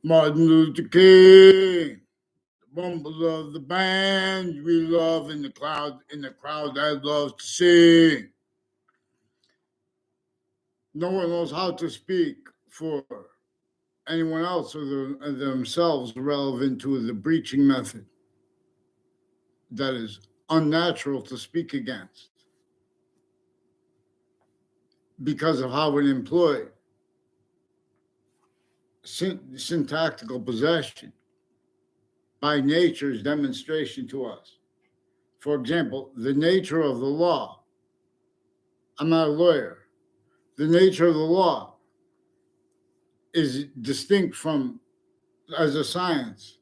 Martin Luther King, the rumble of the band we love in the crowd that loves to sing. No one knows how to speak for anyone else or themselves relevant to the breaching method that is unnatural to speak against because of how it employed syntactical possession by nature's demonstration to us. For example, the nature of the law. I'm not a lawyer. The nature of the law is distinct from as a science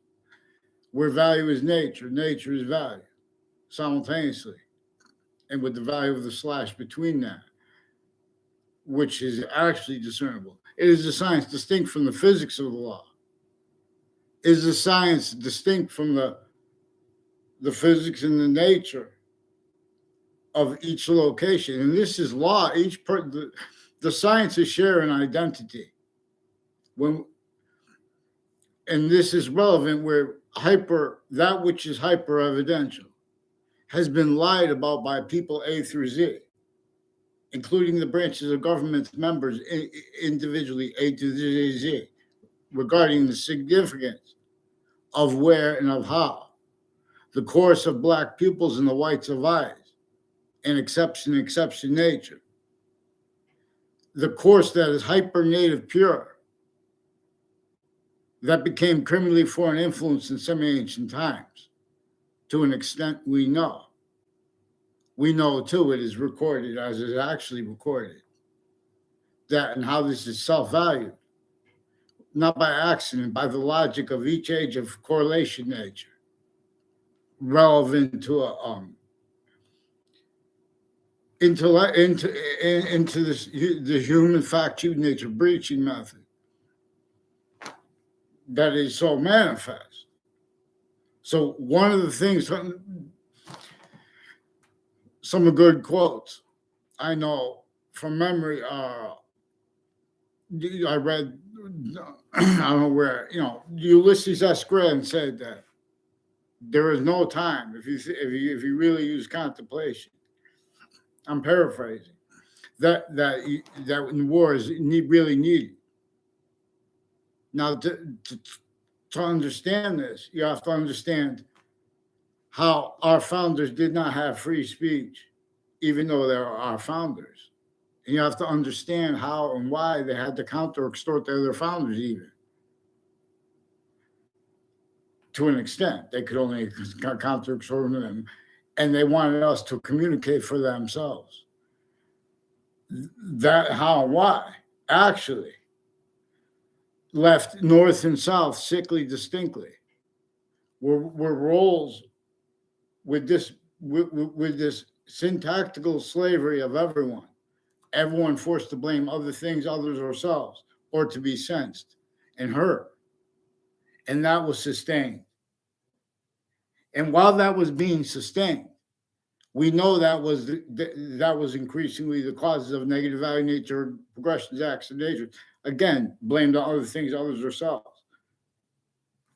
where value is nature, nature is value simultaneously, and with the value of the slash between that, which is actually discernible. It is a science distinct from the physics of the law. It is a science distinct from the physics and the nature of each location. And this is law. The sciences share an identity. And this is relevant where that which is hyper evidential has been lied about by people A through Z, including the branches of government's members individually A to Z, regarding the significance of where and of how the course of black pupils and the whites of eyes, and exception nature, the course that is hyper native pure, that became criminally foreign influence in semi-ancient times, to an extent we know. We know, too, it is recorded as it is actually recorded, that and how this is self-valued, not by accident, by the logic of each age of correlation nature, relevant to into the human fact nature breaching method that is so manifest. So one of the things, some good quotes I know from memory are, I read, I don't know where, Ulysses S. Grant said that there is no time if you really use contemplation. I'm paraphrasing. That in war is really needed. Now, to understand this, you have to understand how our founders did not have free speech, even though they are our founders. And you have to understand how and why they had to counter-extort the other founders even. To an extent, they could only counter-extort them, and they wanted us to communicate for themselves. That how and why actually left North and South sickly distinctly. Were roles with this syntactical slavery of everyone forced to blame other things, others, ourselves, or to be sensed and heard, and that was sustained. And while that was being sustained, we know that was increasingly the causes of negative value nature, progressions, acts of nature. Again, blamed on other things, others, ourselves.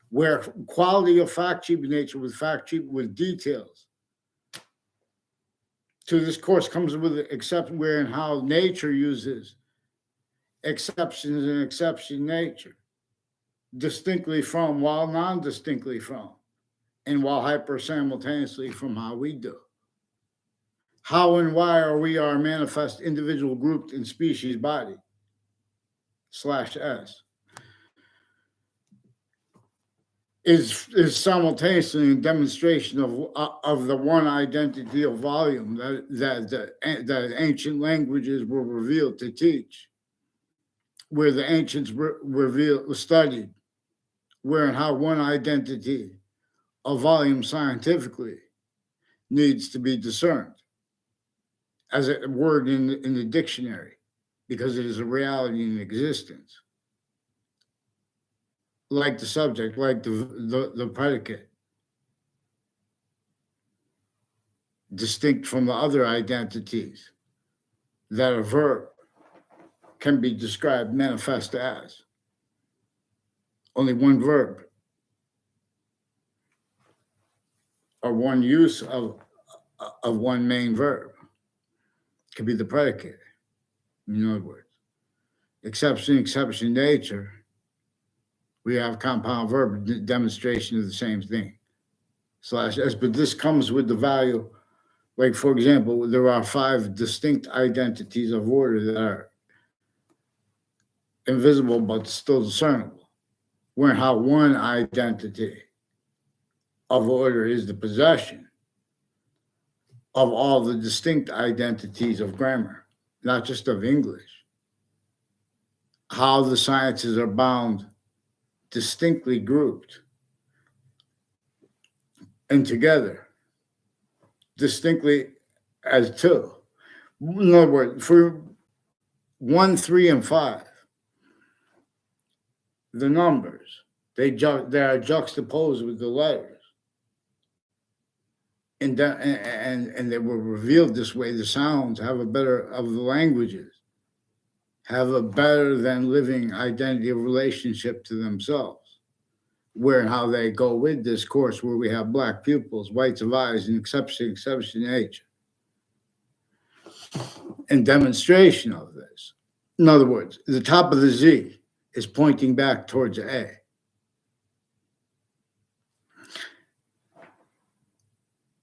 Where quality of fact sheet nature with details. To this course comes with where and how nature uses exceptions and exception nature, distinctly from while non-distinctly from, and while hyper simultaneously from how we do. How and why are we our manifest individual grouped in species body /S is simultaneously a demonstration of the one identity of volume that ancient languages were revealed to teach, where the ancients studied, where and how one identity of volume scientifically needs to be discerned as a word in the dictionary, because it is a reality in existence. Like the subject, like the predicate, distinct from the other identities that a verb can be described manifest as. only one verb or one use of one main verb. It could be the predicate. In other words, exception, nature, we have compound verb demonstration of the same thing. Slash S, but this comes with the value. Like, for example, there are 5 distinct identities of order that are invisible but still discernible. Where how one identity of order is the possession of all the distinct identities of grammar, not just of English. How the sciences are bound, distinctly grouped, and together, distinctly as two. In other words, for 1, 3, and 5, the numbers, they are juxtaposed with the letters. And they were revealed this way. The sounds have a better, of the languages, have a better than living identity of relationship to themselves, where and how they go with this course, where we have black pupils, whites of eyes, and exception nature, and demonstration of this. In other words, the top of the Z is pointing back towards A.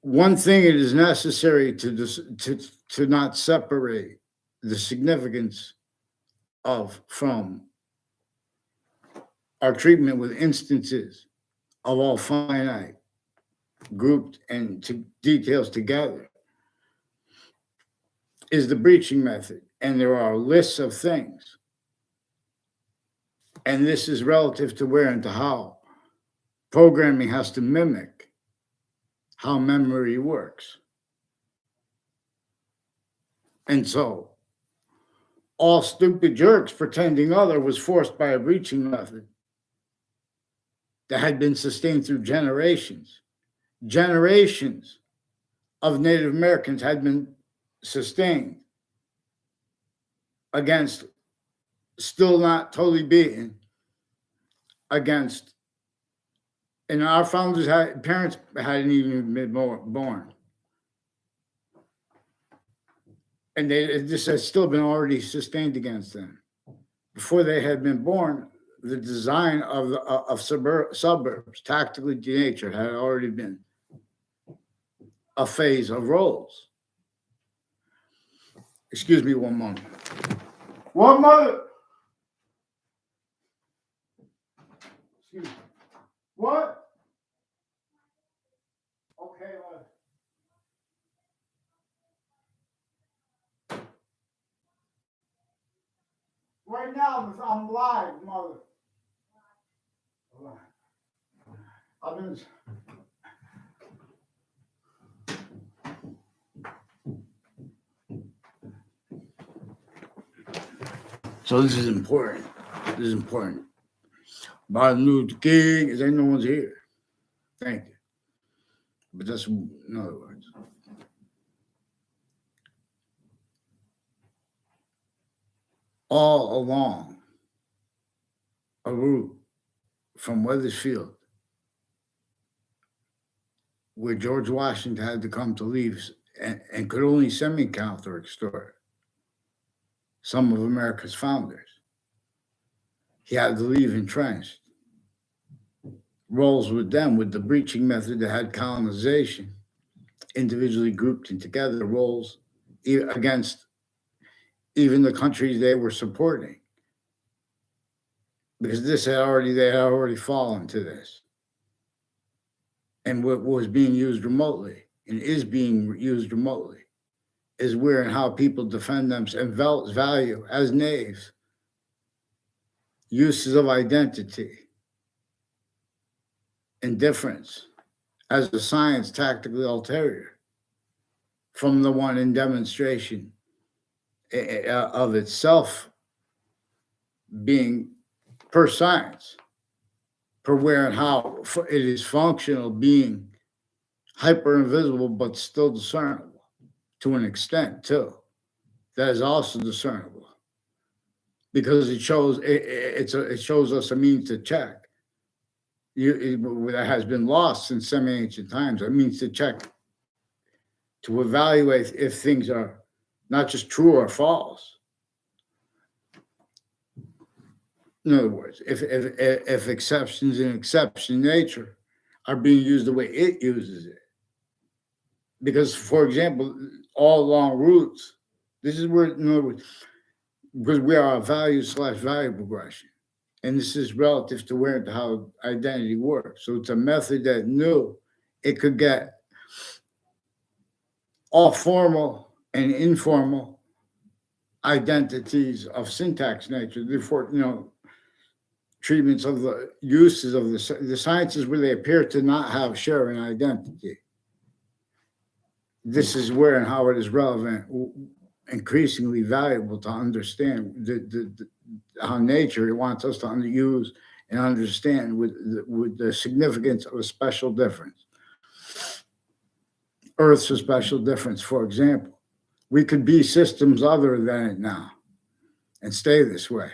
One thing it is necessary to not separate the significance of from our treatment with instances of all finite grouped and details together is the breaching method. And there are lists of things. And this is relative to where and to how programming has to mimic how memory works. And so all stupid jerks pretending other was forced by a breaching method that had been sustained through generations. Generations of Native Americans had been sustained against, still not totally beaten, against, and our founders had, parents hadn't even been born. And this has still been already sustained against them. Before they had been born, the design of suburbs, tactically denatured, had already been a phase of roles. Excuse me one moment. What, mother? Excuse me. What? Okay, right now, I'm live, mother. I've been. So this is important. This is important. Martin Luther King is no one's here. Thank you. But that's in other words. All along a route from Wethersfield, where George Washington had to come to leave and could only semi-counter extort some of America's founders. He had to leave entrenched. Roles with them, with the breaching method that had colonization, individually grouped and together roles against even the countries they were supporting. Because they had already fallen to this. And what was being used remotely and is being used remotely is where and how people defend themselves and value as knaves, uses of identity, indifference as a science tactically ulterior from the one in demonstration of itself being per science, per where and how it is functional, being hyper invisible but still discernible to an extent too. That is also discernible because it shows us a means to check that has been lost since semi-ancient times. It means to check, to evaluate if things are not just true or false. In other words, if exceptions in exception nature are being used the way it uses it, because, for example, all long roots, this is where, in other words, because we are a value/value progression, and this is relative to where and how identity works. So it's a method that knew it could get all formal and informal identities of syntax nature, therefore, treatments of the uses of the sciences where they appear to not have sharing identity. This is where and how it is relevant, increasingly valuable to understand how nature wants us to use and understand with the significance of a special difference. Earth's a special difference, for example. We could be systems other than it now and stay this way.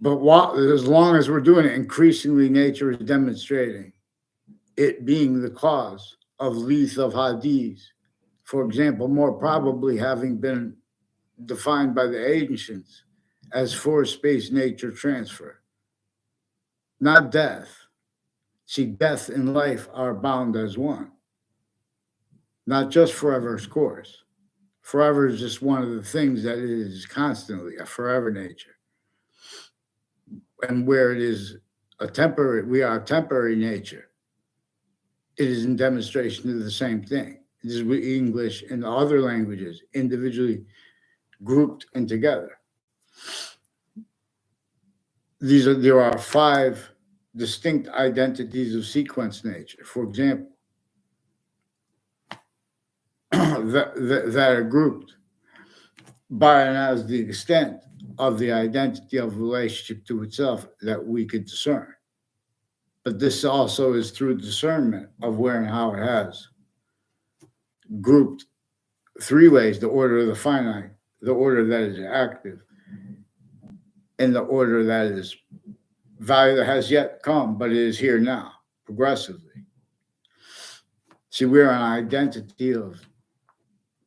But as long as we're doing it, increasingly nature is demonstrating it being the cause of Leith of Hadith, for example, more probably having been defined by the ancients as force-based nature transfer, not death. See, death and life are bound as one, not just forever's course. Forever is just one of the things that is constantly a forever nature. And where it is we are a temporary nature, it is in demonstration of the same thing. It is with English and other languages individually grouped and together. There are 5 distinct identities of sequence nature, for example, that are grouped by and as the extent of the identity of relationship to itself that we could discern. But this also is through discernment of where and how it has grouped 3 ways: the order of the finite, the order that is active, and the order that is value that has yet come, but it is here now, progressively. See, we're an identity of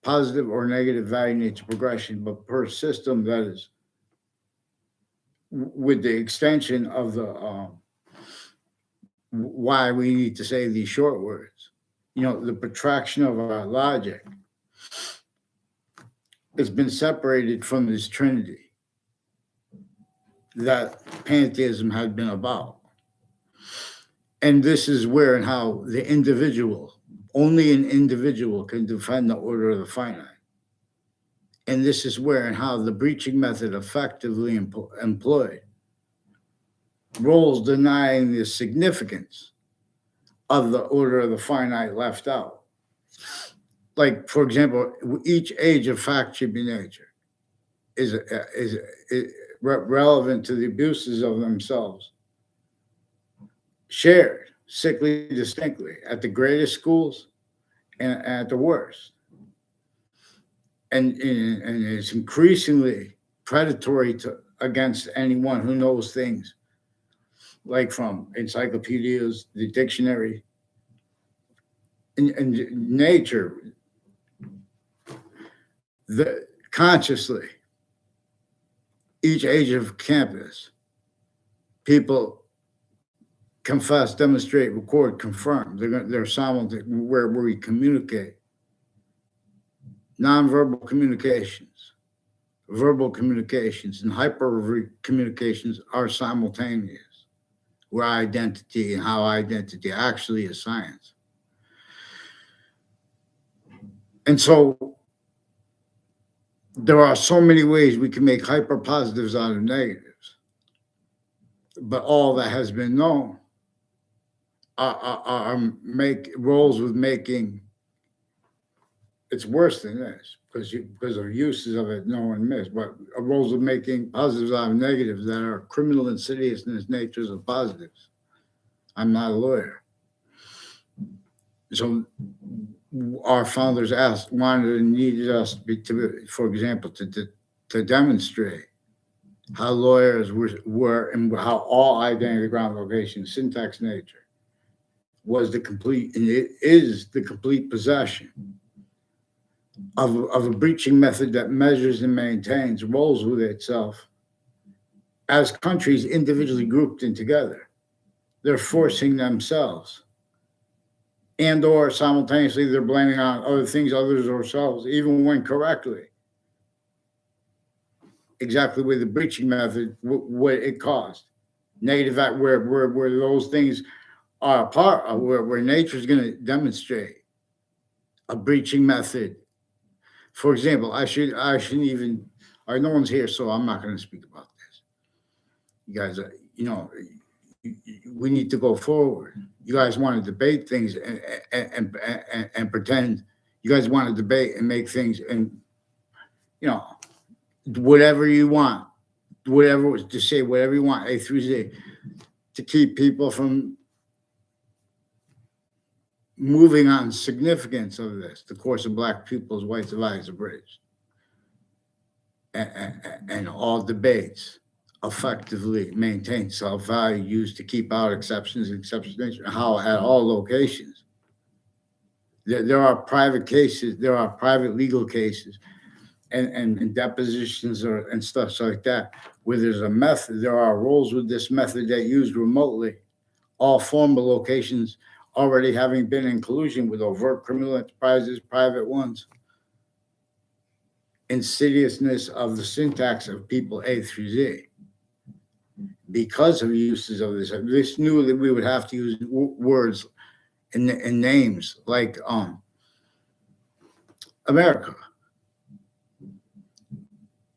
positive or negative value nature progression, but per system that is with the extension of the why we need to say these short words. The protraction of our logic has been separated from this trinity that pantheism had been about. And this is where and how the individual, only an individual can defend the order of the finite. And this is where and how the breaching method effectively employed, roles denying the significance of the order of the finite left out. Like, for example, each age of fact should be nature is relevant to the abuses of themselves, shared sickly distinctly at the greatest schools and at the worst. And it's increasingly predatory against anyone who knows things, like from encyclopedias, the dictionary, and nature. Consciously, each age of campus, people confess, demonstrate, record, confirm. They're simultaneous where we communicate. Nonverbal communications, verbal communications, and hyper communications are simultaneous, where identity and how identity actually is science. And so there are so many ways we can make hyper positives out of negatives, but all that has been known make roles with making. It's worse than this because of uses of it no one missed, but roles of making positives out of negatives that are criminal insidiousness natures of positives. I'm not a lawyer. So our founders wanted and needed us to, for example, to demonstrate how lawyers were and how all identity ground location, syntax nature, was the complete, and it is the complete possession of a breaching method that measures and maintains, rolls with itself as countries individually grouped in together. They're forcing themselves, and or simultaneously they're blaming on other things, others, or selves, even when correctly. Exactly with the breaching method, what it caused. Negative act where those things are a part of where nature is going to demonstrate a breaching method. For example, I shouldn't even. All right, no one's here, so I'm not going to speak about this. You guys, we need to go forward. You guys want to debate things and pretend you guys want to debate and make things and you know whatever you want, whatever to say, whatever you want, A through Z, to keep people from moving on significance of this. The course of black people's white divides are bridged, and all debates effectively maintain self-value used to keep out exceptions and exceptions how at all locations. There are private cases, there are private legal cases and depositions or and stuff like that where there's a method, there are rules with this method that used remotely, all formal locations already having been in collusion with overt criminal enterprises, private ones. Insidiousness of the syntax of people A through Z. Because of uses of this knew that we would have to use words and names like America,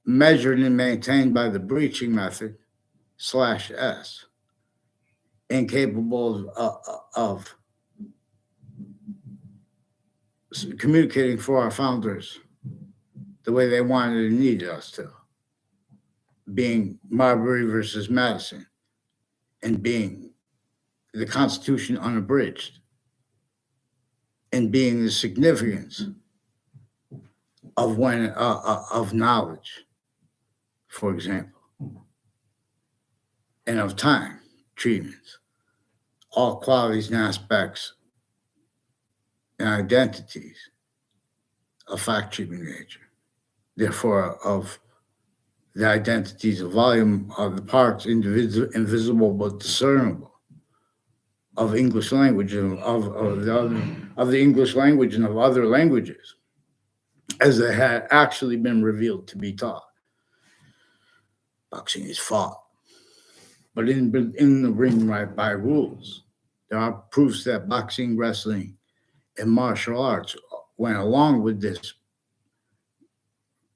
measured and maintained by the breaching method /s, incapable of communicating for our founders the way they wanted and needed us to, being Marbury versus Madison and being the Constitution unabridged and being the significance of when of knowledge, for example, and of time treatments, all qualities and aspects and identities of fact treatment nature. Therefore, of the identities of volume of the parts, invisible but discernible, of English language and of the English language and of other languages, as they had actually been revealed to be taught. Boxing is fought, but in the ring, right, by rules. There are proofs that boxing, wrestling, and martial arts went along with this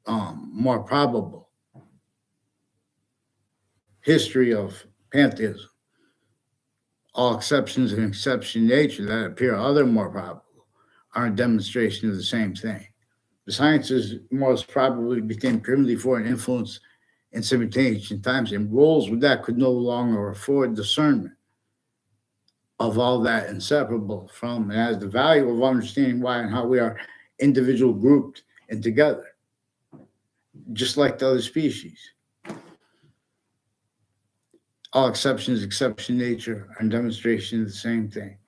more probable history of pantheism. All exceptions and exception nature that appear other more probable are a demonstration of the same thing. The sciences most probably became primitive for an influence in simultaneous times, and roles with that could no longer afford discernment of all that inseparable from and has the value of understanding why and how we are individual grouped and together, just like the other species. All exceptions, exception nature, are a demonstration of the same thing.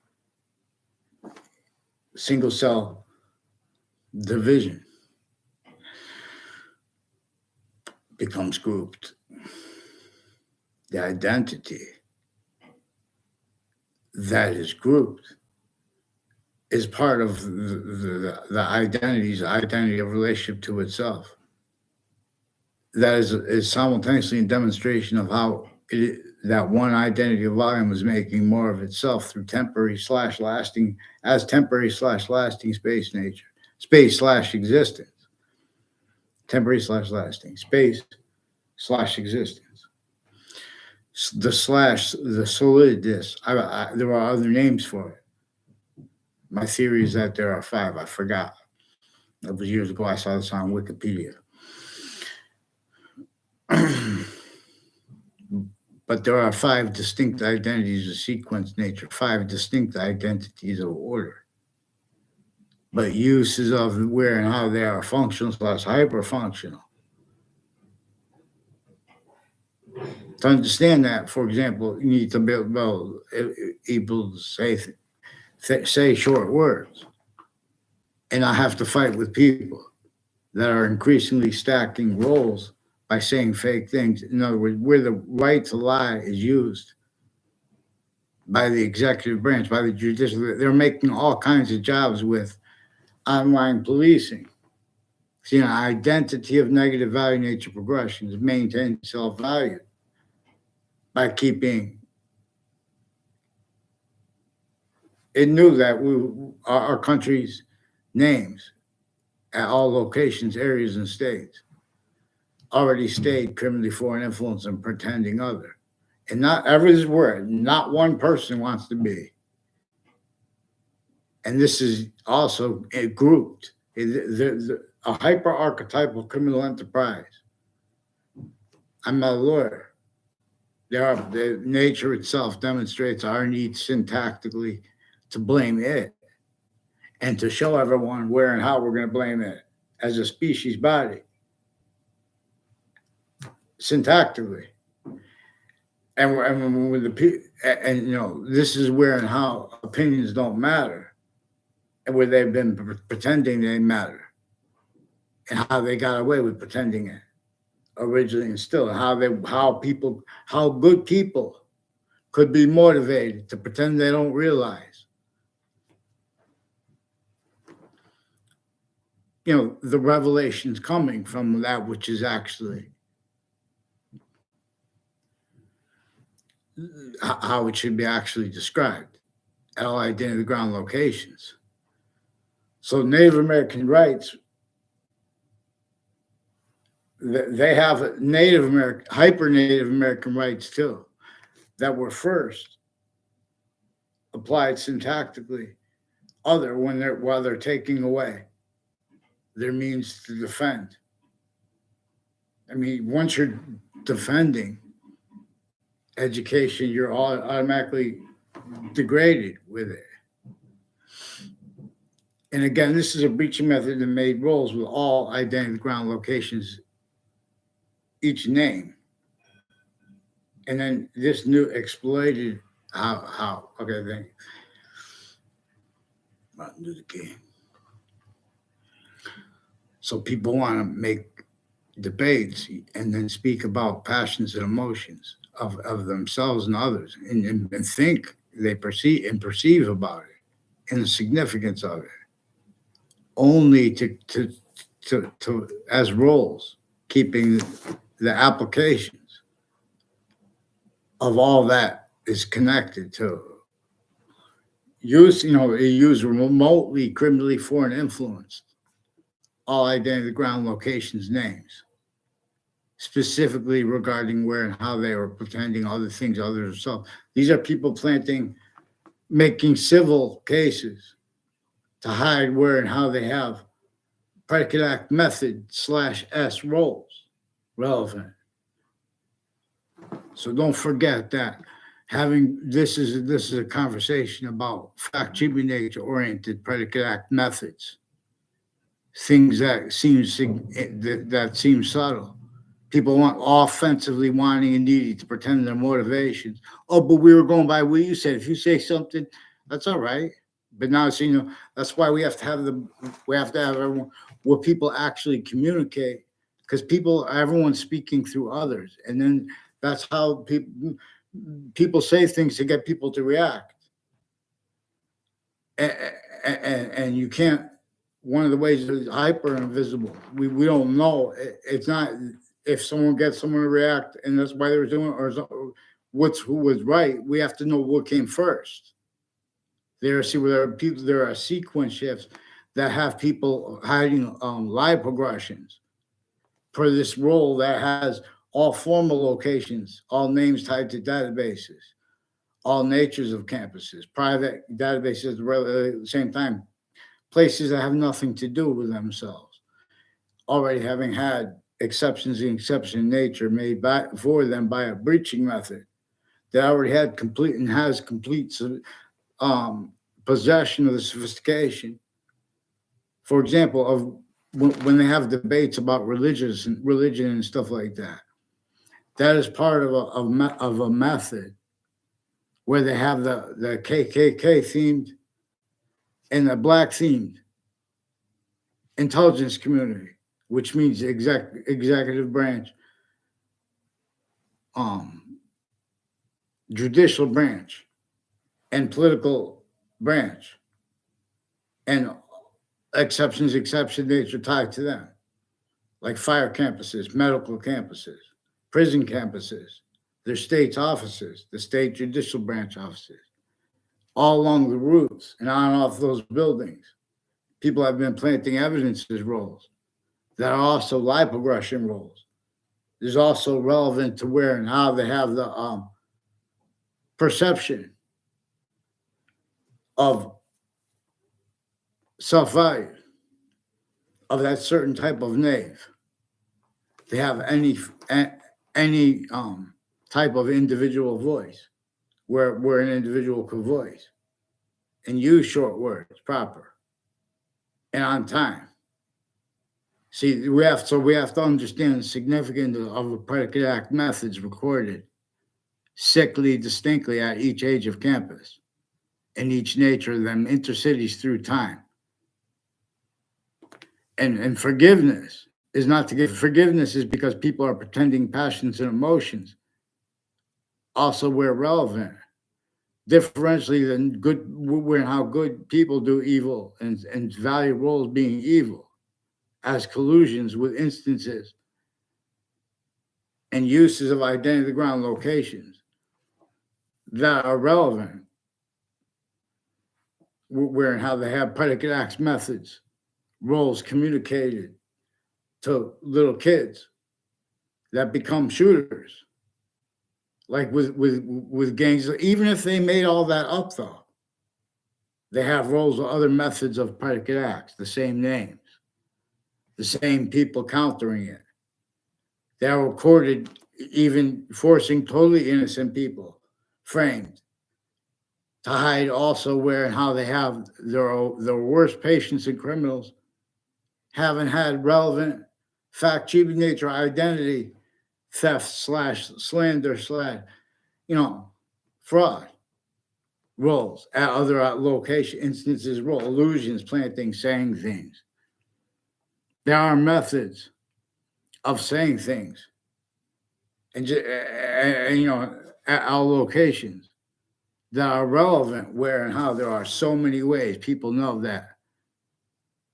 Single cell division becomes grouped. The identity that is grouped is part of the identity of relationship to itself. That is simultaneously a demonstration of how that one identity of volume is making more of itself through temporary / lasting, as temporary / lasting space nature, space / existence, temporary / lasting, space / existence. The solidus, there are other names for it. My theory is that there are 5. I forgot. That was years ago. I saw this on Wikipedia. But there are 5 distinct identities of sequence nature, 5 distinct identities of order. But uses of where and how they are functional / hyperfunctional To understand that, for example, you need to be able to say short words and not have to fight with people that are increasingly stacking roles by saying fake things. In other words, where the right to lie is used by the executive branch, by the judicial, they're making all kinds of jobs with online policing. So, identity of negative value nature progressions maintain self value by keeping it knew that our country's names at all locations, areas, and states already stayed criminally foreign influence and pretending other. And not every word, not one person wants to be. And this is also grouped. A hyper archetypal criminal enterprise. I'm not a lawyer. The nature itself demonstrates our need syntactically to blame it and to show everyone where and how we're going to blame it as a species body, syntactically. And with this is where and how opinions don't matter, and where they've been pretending they matter, and how they got away with pretending it originally, and still how good people could be motivated to pretend they don't realize. The revelations coming from that which is actually how it should be actually described at all identity ground locations. So Native American rights, they have hyper Native American rights too, that were first applied syntactically, while they're taking away their means to defend. I mean, once you're defending education, you're automatically degraded with it. And again, this is a breaching method that made roles with all identity ground locations, each name. And then this new exploited how okay, thank you. Martin Luther King. So people want to make debates and then speak about passions and emotions of themselves and others, and think they perceive about it and the significance of it, only to as roles, keeping the applications of all that is connected to use remotely criminally foreign influenced all identity ground locations names, specifically regarding where and how they were pretending other things other than themselves. These are people making civil cases to hide where and how they have predicate act method /S roles relevant. So don't forget that this is a conversation about fact-cheaping nature-oriented predicate act methods, things that seem subtle. People want offensively wanting and needing to pretend their motivations. Oh, but we were going by what you said. If you say something, that's all right. But now, that's why we have to have everyone where people actually communicate, because everyone's speaking through others, and then that's how people say things to get people to react. And you can't. One of the ways is hyper invisible. We don't know. It's not if someone gets someone to react, and that's why they were doing it, or who was right. We have to know what came first. There are sequence shifts that have people hiding lie progressions for this role that has all formal locations, all names tied to databases, all natures of campuses, private databases at the same time, places that have nothing to do with themselves, already having had exceptions in nature made for them by a breaching method that already had complete and has complete possession of the sophistication. For example, of when they have debates about religion and stuff like that, That is part of a method where they have the KKK themed and the black themed intelligence community, which means executive branch, um, judicial branch, and political branch, and exception nature tied to them, like fire campuses, medical campuses, prison campuses, their state's offices, the state judicial branch offices, all along the routes and on and off those buildings. People have been planting evidences roles that are also lipoaggression roles. There's also relevant to where and how they have the perception of self-value of that certain type of knave. They have any type of individual voice where an individual could voice and use short words proper and on time. See, we have to understand the significance of the predicate act methods recorded sickly distinctly at each age of campus and each nature of them intercities through time. And forgiveness is not to give forgiveness is because people are pretending passions and emotions. Also, where relevant, differentially than good, when how good people do evil and value roles being evil as collusions with instances and uses of identity ground locations that are relevant, where and how they have predicate acts methods, roles communicated to little kids that become shooters, like with gangs. Even if they made all that up, though, they have roles or other methods of predicate acts, the same names, the same people countering it. They are recorded, even forcing totally innocent people framed to hide also where and how they have their worst patients and criminals haven't had relevant fact, cheating nature, identity theft slash slander slash, fraud roles at other location instances, role illusions, planting, saying things. There are methods of saying things, and at our locations that are relevant where and how there are so many ways people know that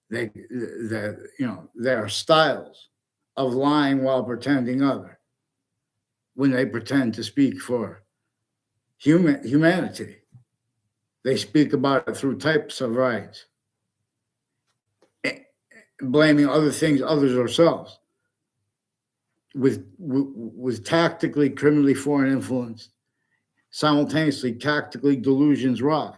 there are styles of lying while pretending other when they pretend to speak for humanity. They speak about it through types of rights, blaming other things, others, ourselves, with tactically, criminally foreign influence, simultaneously, tactically delusions raw,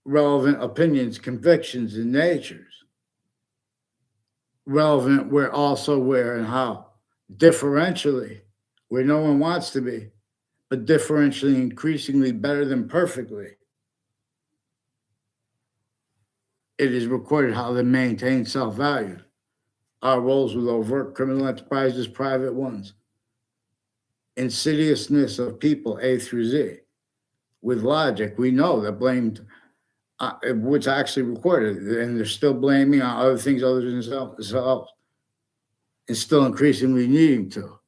relevant opinions, convictions, and natures, relevant where and how, differentially, where no one wants to be, but differentially, increasingly better than perfectly. It is recorded how they maintain self-value. Our roles with overt criminal enterprises, private ones, insidiousness of people A through Z. With logic, we know that blamed, which actually recorded, and they're still blaming on other things other than themselves, and still increasingly needing to.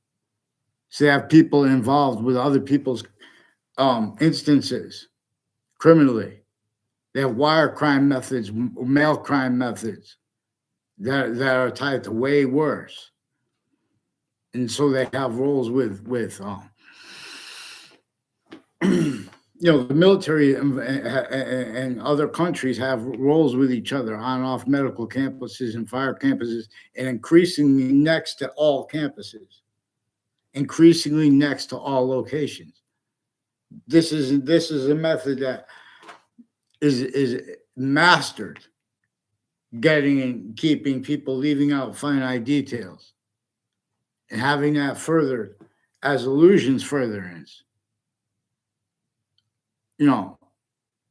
So they have people involved with other people's instances criminally. They have wire crime methods, mail crime methods that are tied to way worse. And so they have roles with the military and other countries have roles with each other on and off medical campuses and fire campuses, and increasingly next to all campuses, increasingly next to all locations. This is a method that is mastered, getting and keeping people leaving out finite details and having that furthered as illusions furtherance. And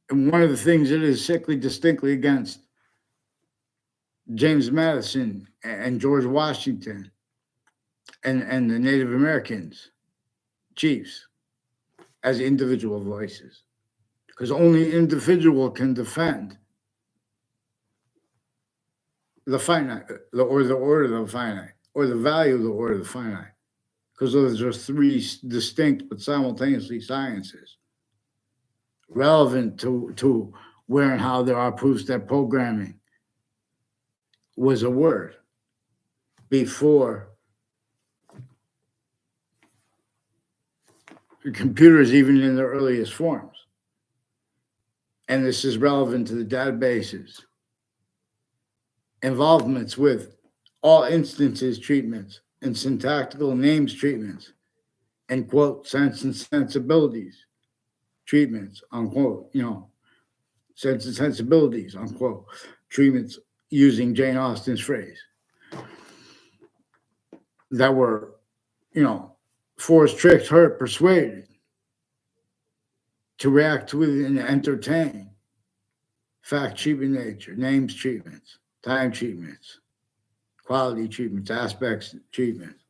one of the things it is sickly distinctly against James Madison and George Washington and the Native Americans, chiefs, as individual voices, because only individual can defend the finite, or the order of the finite, or the value of the order of the finite, because those are three distinct but simultaneously sciences relevant to where and how there are proofs that programming was a word before computers, even in their earliest forms. And this is relevant to the databases, involvements with all instances treatments, and syntactical names treatments, and quote, sense and sensibilities treatments, unquote, sense and sensibilities, unquote, treatments, using Jane Austen's phrase, that were, forced, tricked, hurt, persuaded to react with and entertain fact treatment nature, names treatments, time treatments, quality treatments, aspects treatments,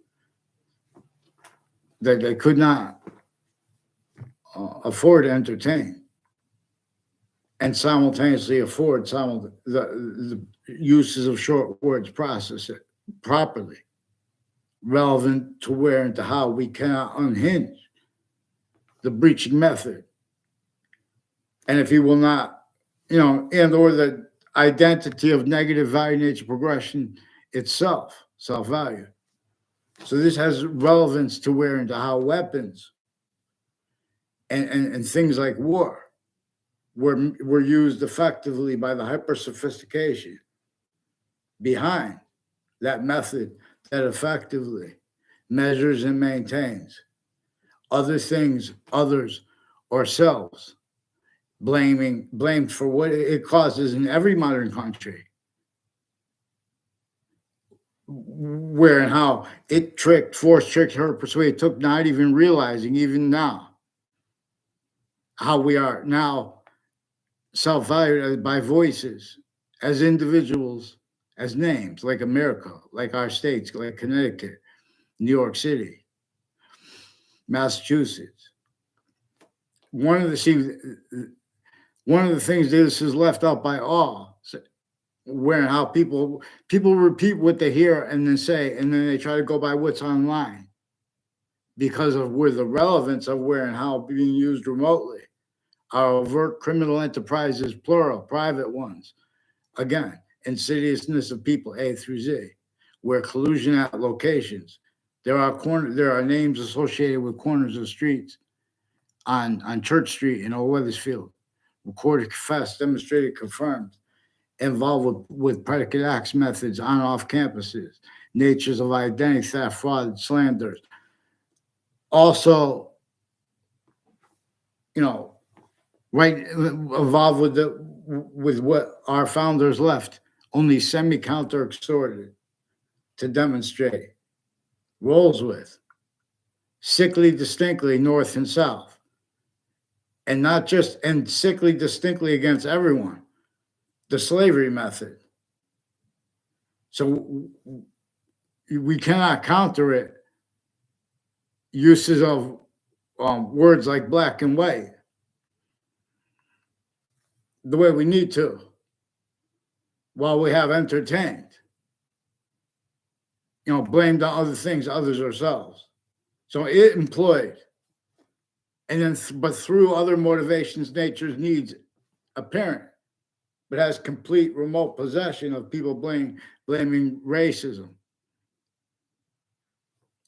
that they could not afford to entertain, and simultaneously afford the uses of short words, process it properly, relevant to where and to how we cannot unhinge the breaching method. And if you will not, and or the identity of negative value nature progression itself, self-value. So this has relevance to where and to how weapons and things like war were used effectively by the hyper sophistication behind that method that effectively measures and maintains other things, others, or selves, blamed for what it causes in every modern country, where and how it forced, tricked, hurt, persuaded, took, not even realizing, even now, how we are now self-valued by voices, as individuals, as names, like America, like our states, like Connecticut, New York City, Massachusetts. One of the things this is left out by all, where and how people repeat what they hear and then say, and then they try to go by what's online, because of where the relevance of where and how being used remotely are overt criminal enterprises, plural, private ones. Again, insidiousness of people, A through Z, where collusion at locations. There are names associated with corners of streets on Church Street in Old Weathersfield, recorded, confessed, demonstrated, confirmed, involved with predicate acts methods on off campuses, natures of identity theft, fraud, slanders. Also, right, involved with what our founders left, only semi-counter extorted to demonstrate, rolls with, sickly distinctly north and south, and not just, and sickly distinctly against everyone, the slavery method. So we cannot counter it, uses of words like black and white, the way we need to, while we have entertained, blamed on other things, others, ourselves. So it employed, and then, but through other motivations, nature's needs apparent, but has complete remote possession of people blaming racism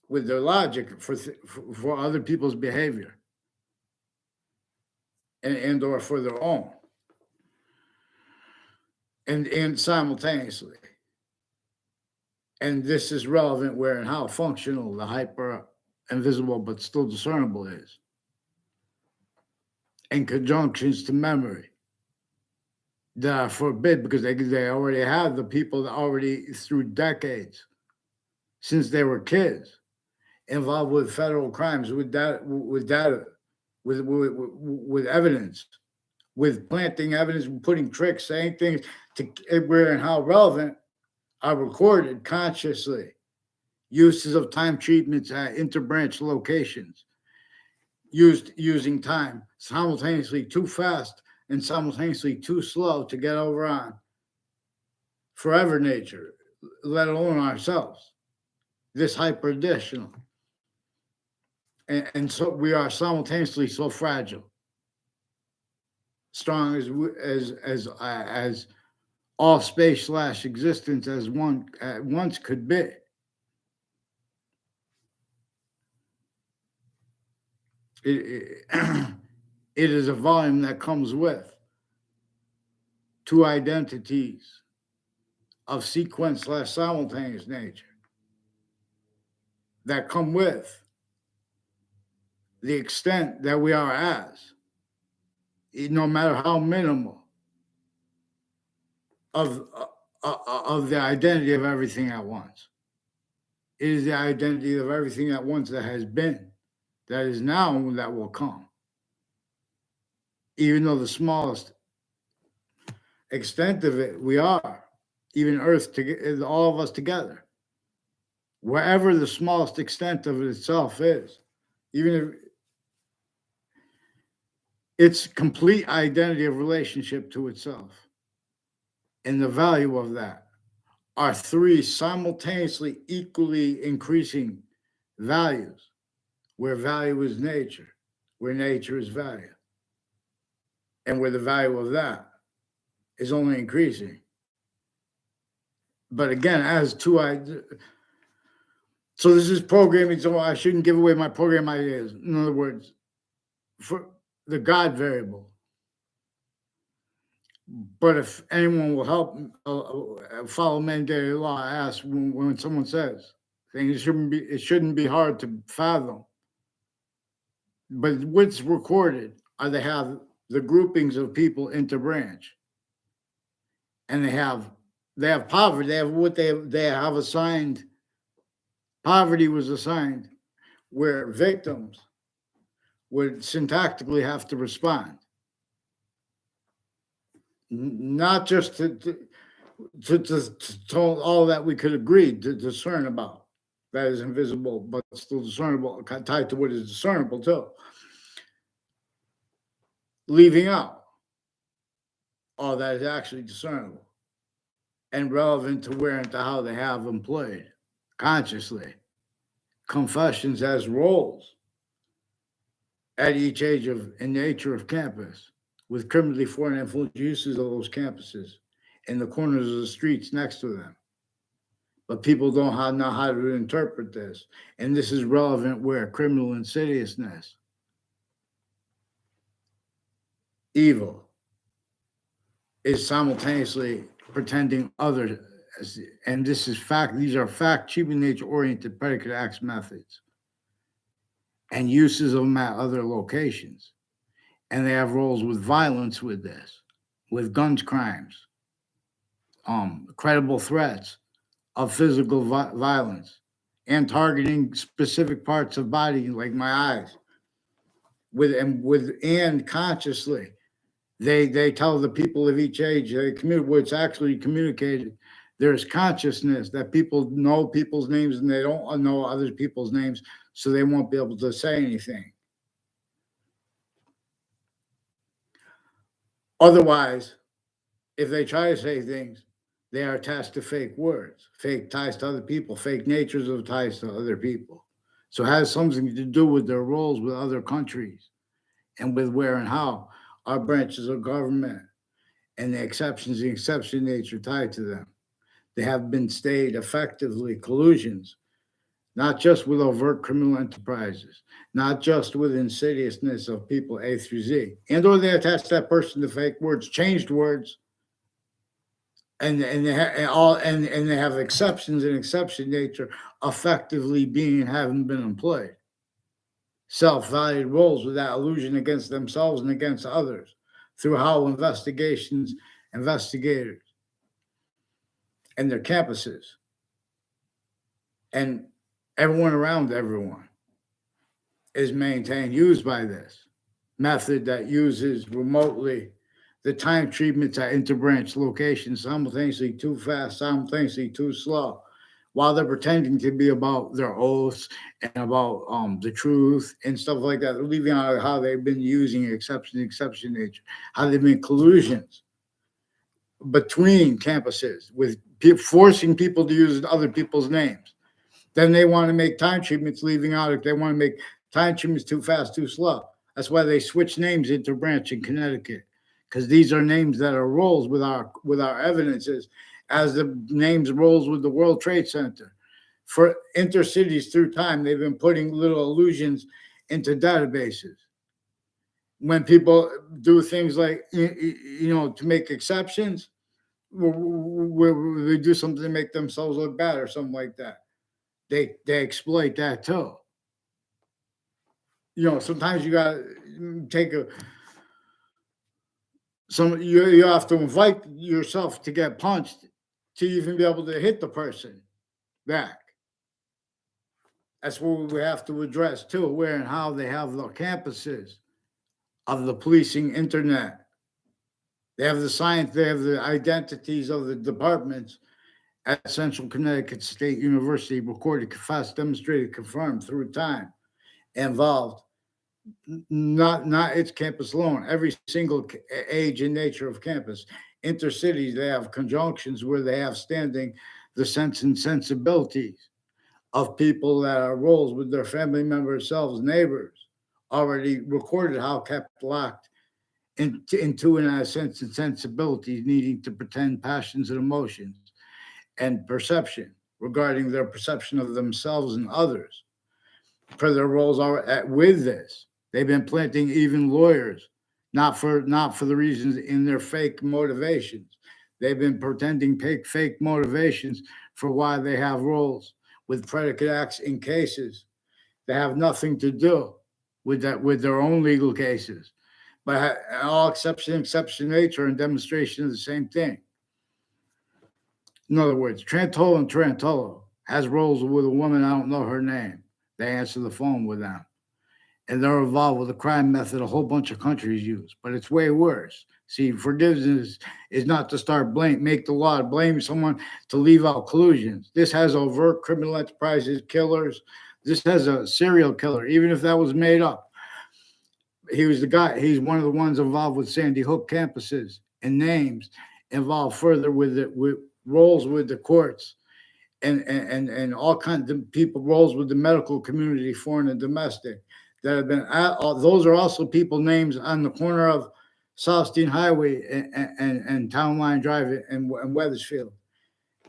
with their logic for other people's behavior, and or for their own, and simultaneously. And this is relevant where and how functional the hyper invisible but still discernible is, and conjunctions to memory that are forbid, because they already have the people that already through decades, since they were kids, involved with federal crimes, with data, with evidence, with planting evidence, putting tricks, saying things to where and how relevant are recorded consciously uses of time treatments at interbranch locations, using time simultaneously too fast and simultaneously too slow to get over on forever nature, let alone ourselves. This hyper additional. And so we are simultaneously so fragile, strong as all space slash existence as one at once could be. It, it is a volume that comes with two identities of sequence slash simultaneous nature that come with the extent that we are as, no matter how minimal, of of the identity of everything at once. It is the identity of everything at once that has been, that is now, and that will come. Even though the smallest extent of it, we are, even Earth, all of us together, wherever the smallest extent of it itself is, even if its complete identity of relationship to itself and the value of that are three simultaneously equally increasing values, where value is nature, where nature is value, and where the value of that is only increasing. But again, as two ideas, so this is programming, so I shouldn't give away my program ideas. In other words, for the God variable. But if anyone will help follow mandatory law, I ask when someone says things shouldn't be hard to fathom. But what's recorded are they have the groupings of people interbranch, and they have poverty. They have what they have assigned. Poverty was assigned where victims would syntactically have to respond, not just to all that we could agree to discern about that is invisible, but still discernible, tied to what is discernible too. Leaving out all that is actually discernible and relevant to where and to how they have employed consciously confessions as roles at each age of and nature of campus, with criminally foreign influence uses of those campuses in the corners of the streets next to them. But people don't know how to interpret this. And this is relevant where criminal insidiousness, evil, is simultaneously pretending other, and this is fact, these are fact, human nature oriented predicate acts methods and uses of them at other locations. And they have roles with violence with this, with guns crimes, credible threats of physical violence, and targeting specific parts of body like my eyes. And consciously, they tell the people of each age they communicate what's actually communicated. There's consciousness that people know people's names and they don't know other people's names, so they won't be able to say anything. Otherwise, if they try to say things, they are attached to fake words, fake ties to other people, fake natures of ties to other people. So it has something to do with their roles with other countries and with where and how our branches of government and the exception nature tied to them. They have been stayed effectively collusions, not just with overt criminal enterprises, not just with insidiousness of people A through Z, and or they attach that person to fake words, changed words, and they have exceptions and exception nature effectively being and having been employed. Self-valued roles with that illusion against themselves and against others through how investigators and their campuses and everyone around everyone is maintained, used by this method that uses remotely the time treatments at interbranch locations simultaneously too fast, simultaneously too slow, while they're pretending to be about their oaths and about the truth and stuff like that. They're leaving out how they've been using exception nature, how they've been collusions between campuses with forcing people to use other people's names. Then they want to make time treatments, leaving out if they want to make time treatments too fast, too slow. That's why they switch names into branch in Connecticut, because these are names that are rolls with our evidences, as the names rolls with the World Trade Center. For intercities through time, they've been putting little allusions into databases. When people do things like to make exceptions, where they do something to make themselves look bad or something like that, they exploit that too. Sometimes you gotta take a some you have to invite yourself to get punched to even be able to hit the person back. That's what we have to address too, where and how they have the campuses of the policing internet. They have the science, they have the identities of the departments at Central Connecticut State University, recorded, confessed, demonstrated, confirmed through time, involved not its campus alone, every single age and nature of campus. Intercities, they have conjunctions where they have standing the sense and sensibilities of people that are roles with their family members, selves, neighbors, already recorded how kept locked into in a sense and sensibilities, needing to pretend passions and emotions and perception regarding their perception of themselves and others. For their roles are with this. They've been planting even lawyers, not for the reasons in their fake motivations. They've been pretending fake motivations for why they have roles with predicate acts in cases that have nothing to do with their own legal cases, but all exception nature and demonstration of the same thing. In other words, Trantolo and Trantolo has roles with a woman, I don't know her name. They answer the phone with them. And they're involved with a crime method a whole bunch of countries use, but it's way worse. See, forgiveness is not to make the law to blame someone to leave out collusions. This has overt criminal enterprises, killers. This has a serial killer, even if that was made up. He was the guy. He's one of the ones involved with Sandy Hook campuses and names involved further with roles with the courts and all kinds of people, roles with the medical community, foreign and domestic, that have been those are also people names on the corner of Southstein Highway and Town Line Drive and Weathersfield,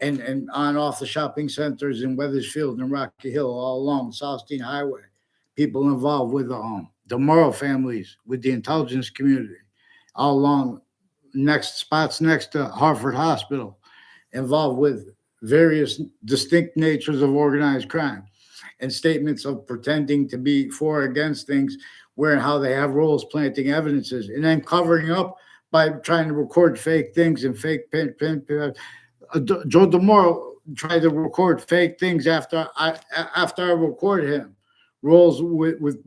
and on off the shopping centers in Weathersfield and Rocky Hill, all along Southstein Highway. People involved with the Morrow families, with the intelligence community, all along spots next to Hartford Hospital, involved with various distinct natures of organized crime, and statements of pretending to be for or against things, where and how they have roles planting evidences, and then covering up by trying to record fake things and fake Joe DeMoro tried to record fake things after I record him. Roles with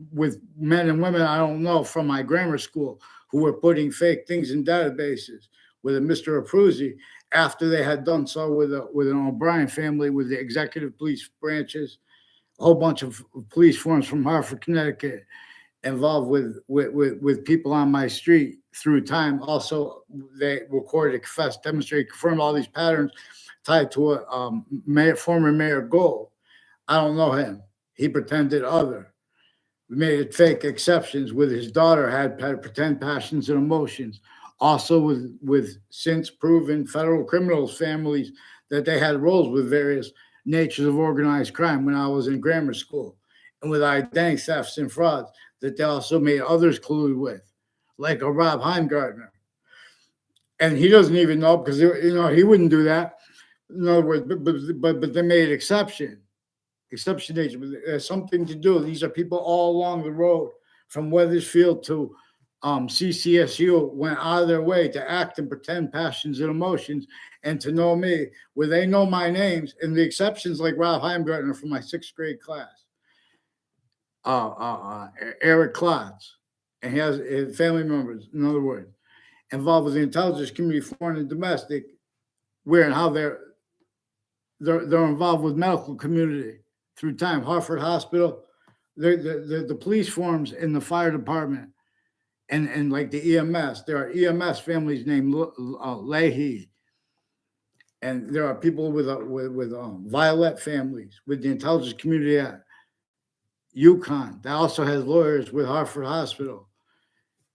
men and women I don't know from my grammar school who were putting fake things in databases with a Mr. Abruzzi after they had done so with an O'Brien family, with the executive police branches, a whole bunch of police forms from Hartford, Connecticut, involved with people on my street through time. Also, they recorded, confessed, demonstrated, confirmed all these patterns tied to a former Mayor Gold. I don't know him. He pretended other. We made fake exceptions with his daughter had pretend passions and emotions. Also with since proven federal criminals families that they had roles with various natures of organized crime when I was in grammar school, and with identity thefts and frauds that they also made others collude with, like a Rob Heimgartner. And he doesn't even know, because he wouldn't do that. In other words, but they made exception nature. There's something to do. These are people all along the road from Weathersfield to CCSU, went out of their way to act and pretend passions and emotions and to know me, where they know my names, and the exceptions like Rob Heimgartner from my 6th grade class, Eric Klotz, and he has his family members, in other words, involved with the intelligence community, foreign and domestic, where and how they're involved with medical community through time. Hartford Hospital, the police forms in the fire department, and like the EMS. There are EMS families named Leahy, and there are people with Violet families with the intelligence community at UConn. That also has lawyers with Hartford Hospital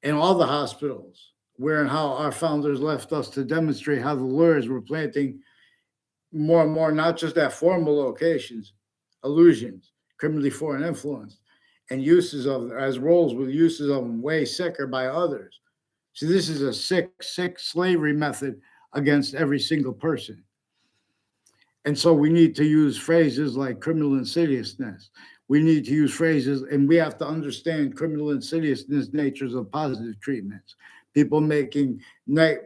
and all the hospitals, where and how our founders left us to demonstrate how the lawyers were planting more and more, not just at formal locations, illusions, criminally foreign influence, and uses of as roles with uses of them way sicker by others. So this is a sick slavery method against every single person. And so we need to use phrases like criminal insidiousness. We need to use phrases, and we have to understand criminal insidiousness natures of positive treatments. People making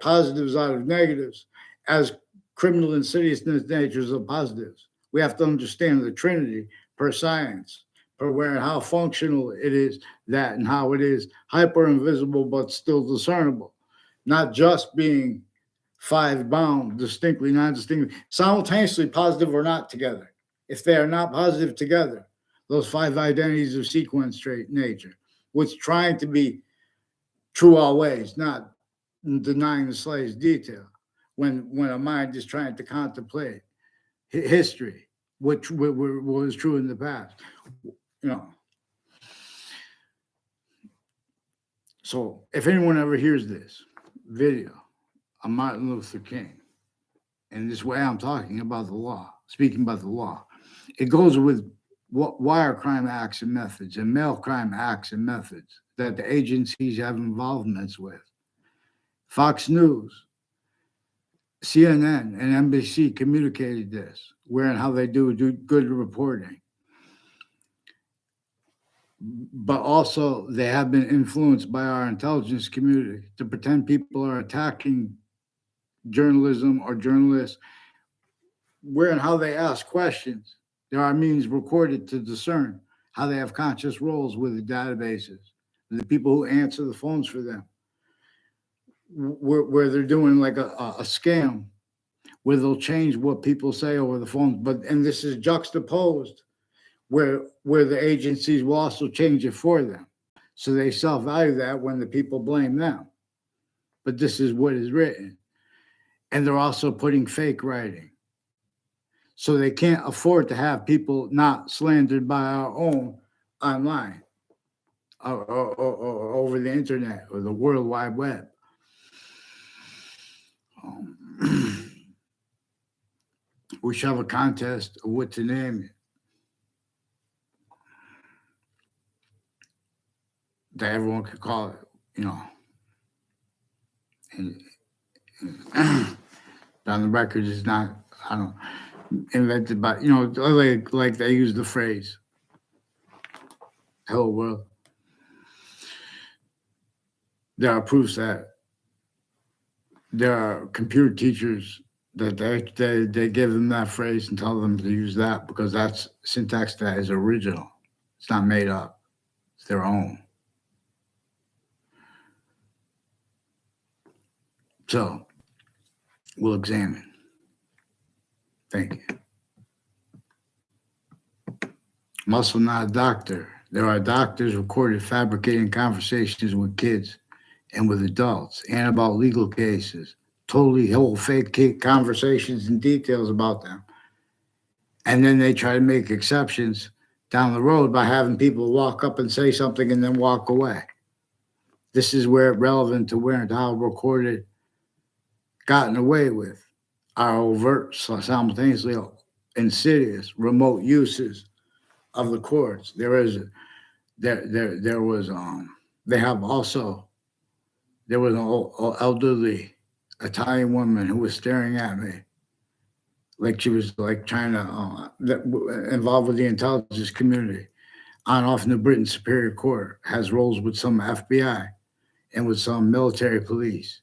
positives out of negatives as criminal insidiousness natures of positives. We have to understand the Trinity per science, per where and how functional it is, that and how it is hyper invisible but still discernible, not just being five bound, distinctly, non-distinctly, simultaneously positive or not together. If they are not positive together, those five identities of sequence trait nature, what's trying to be true always, not denying the slightest detail. When a mind is trying to contemplate history, which was true in the past, you know. So if anyone ever hears this video of Martin Luther King, and this way I'm talking about the law, speaking about the law, it goes with wire crime acts and methods and mail crime acts and methods that the agencies have involvements with. Fox News, CNN, and NBC communicated this, where and how they do good reporting. But also, they have been influenced by our intelligence community to pretend people are attacking journalism or journalists, where and how they ask questions. There are means recorded to discern how they have conscious roles with the databases, the people who answer the phones for them, where they're doing like a scam, where they'll change what people say over the phone. And this is juxtaposed where the agencies will also change it for them. So they self-value that when the people blame them. But this is what is written. And they're also putting fake writing. So they can't afford to have people not slandered by our own online or over the internet or the World Wide Web. We should have a contest of what to name it. That everyone could call it, you know. And on the record is not, I don't invented by, you know, like they use the phrase, hello world. There are proofs that there are computer teachers that they give them that phrase and tell them to use that because that's syntax that is original. It's not made up. It's their own. So we'll examine. Thank you. I'm also not a doctor. There are doctors recorded fabricating conversations with kids and with adults and about legal cases, totally whole fake conversations and details about them. And then they try to make exceptions down the road by having people walk up and say something and then walk away. This is where relevant to where and how recorded gotten away with are overt, simultaneously insidious, remote uses of the courts. There was an elderly Italian woman who was staring at me like she was like trying to involved with the intelligence community on off New Britain Superior Court, has roles with some FBI and with some military police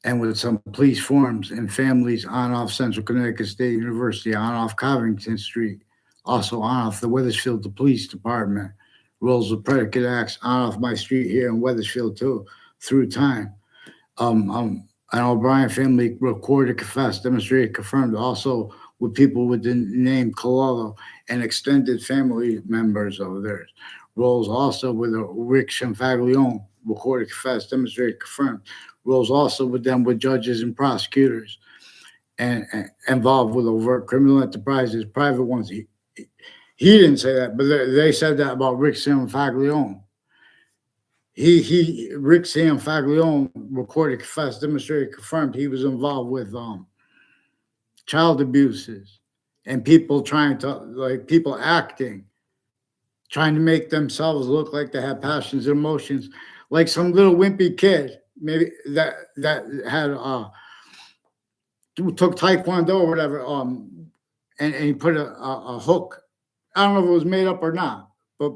and with some police forms and families on off Central Connecticut State University, on off Covington Street, also on off the Wethersfield Police Department, roles with predicate acts on off my street here in Wethersfield too, through time. An O'Brien family recorded, confessed, demonstrated, confirmed also with people with the name Cololo and extended family members of theirs. Roles also with Rick Schimpaglione, recorded, confessed, demonstrated, confirmed. Roles also with them with judges and prosecutors and involved with overt criminal enterprises, private ones. He didn't say that, but they said that about Rick Schimpaglione. Rick Schimpaglione recorded, confessed, demonstrated, confirmed he was involved with child abuses and people trying to, like, people acting, trying to make themselves look like they have passions and emotions, like some little wimpy kid maybe that had took taekwondo or whatever, and he put a hook. I don't know if it was made up or not, but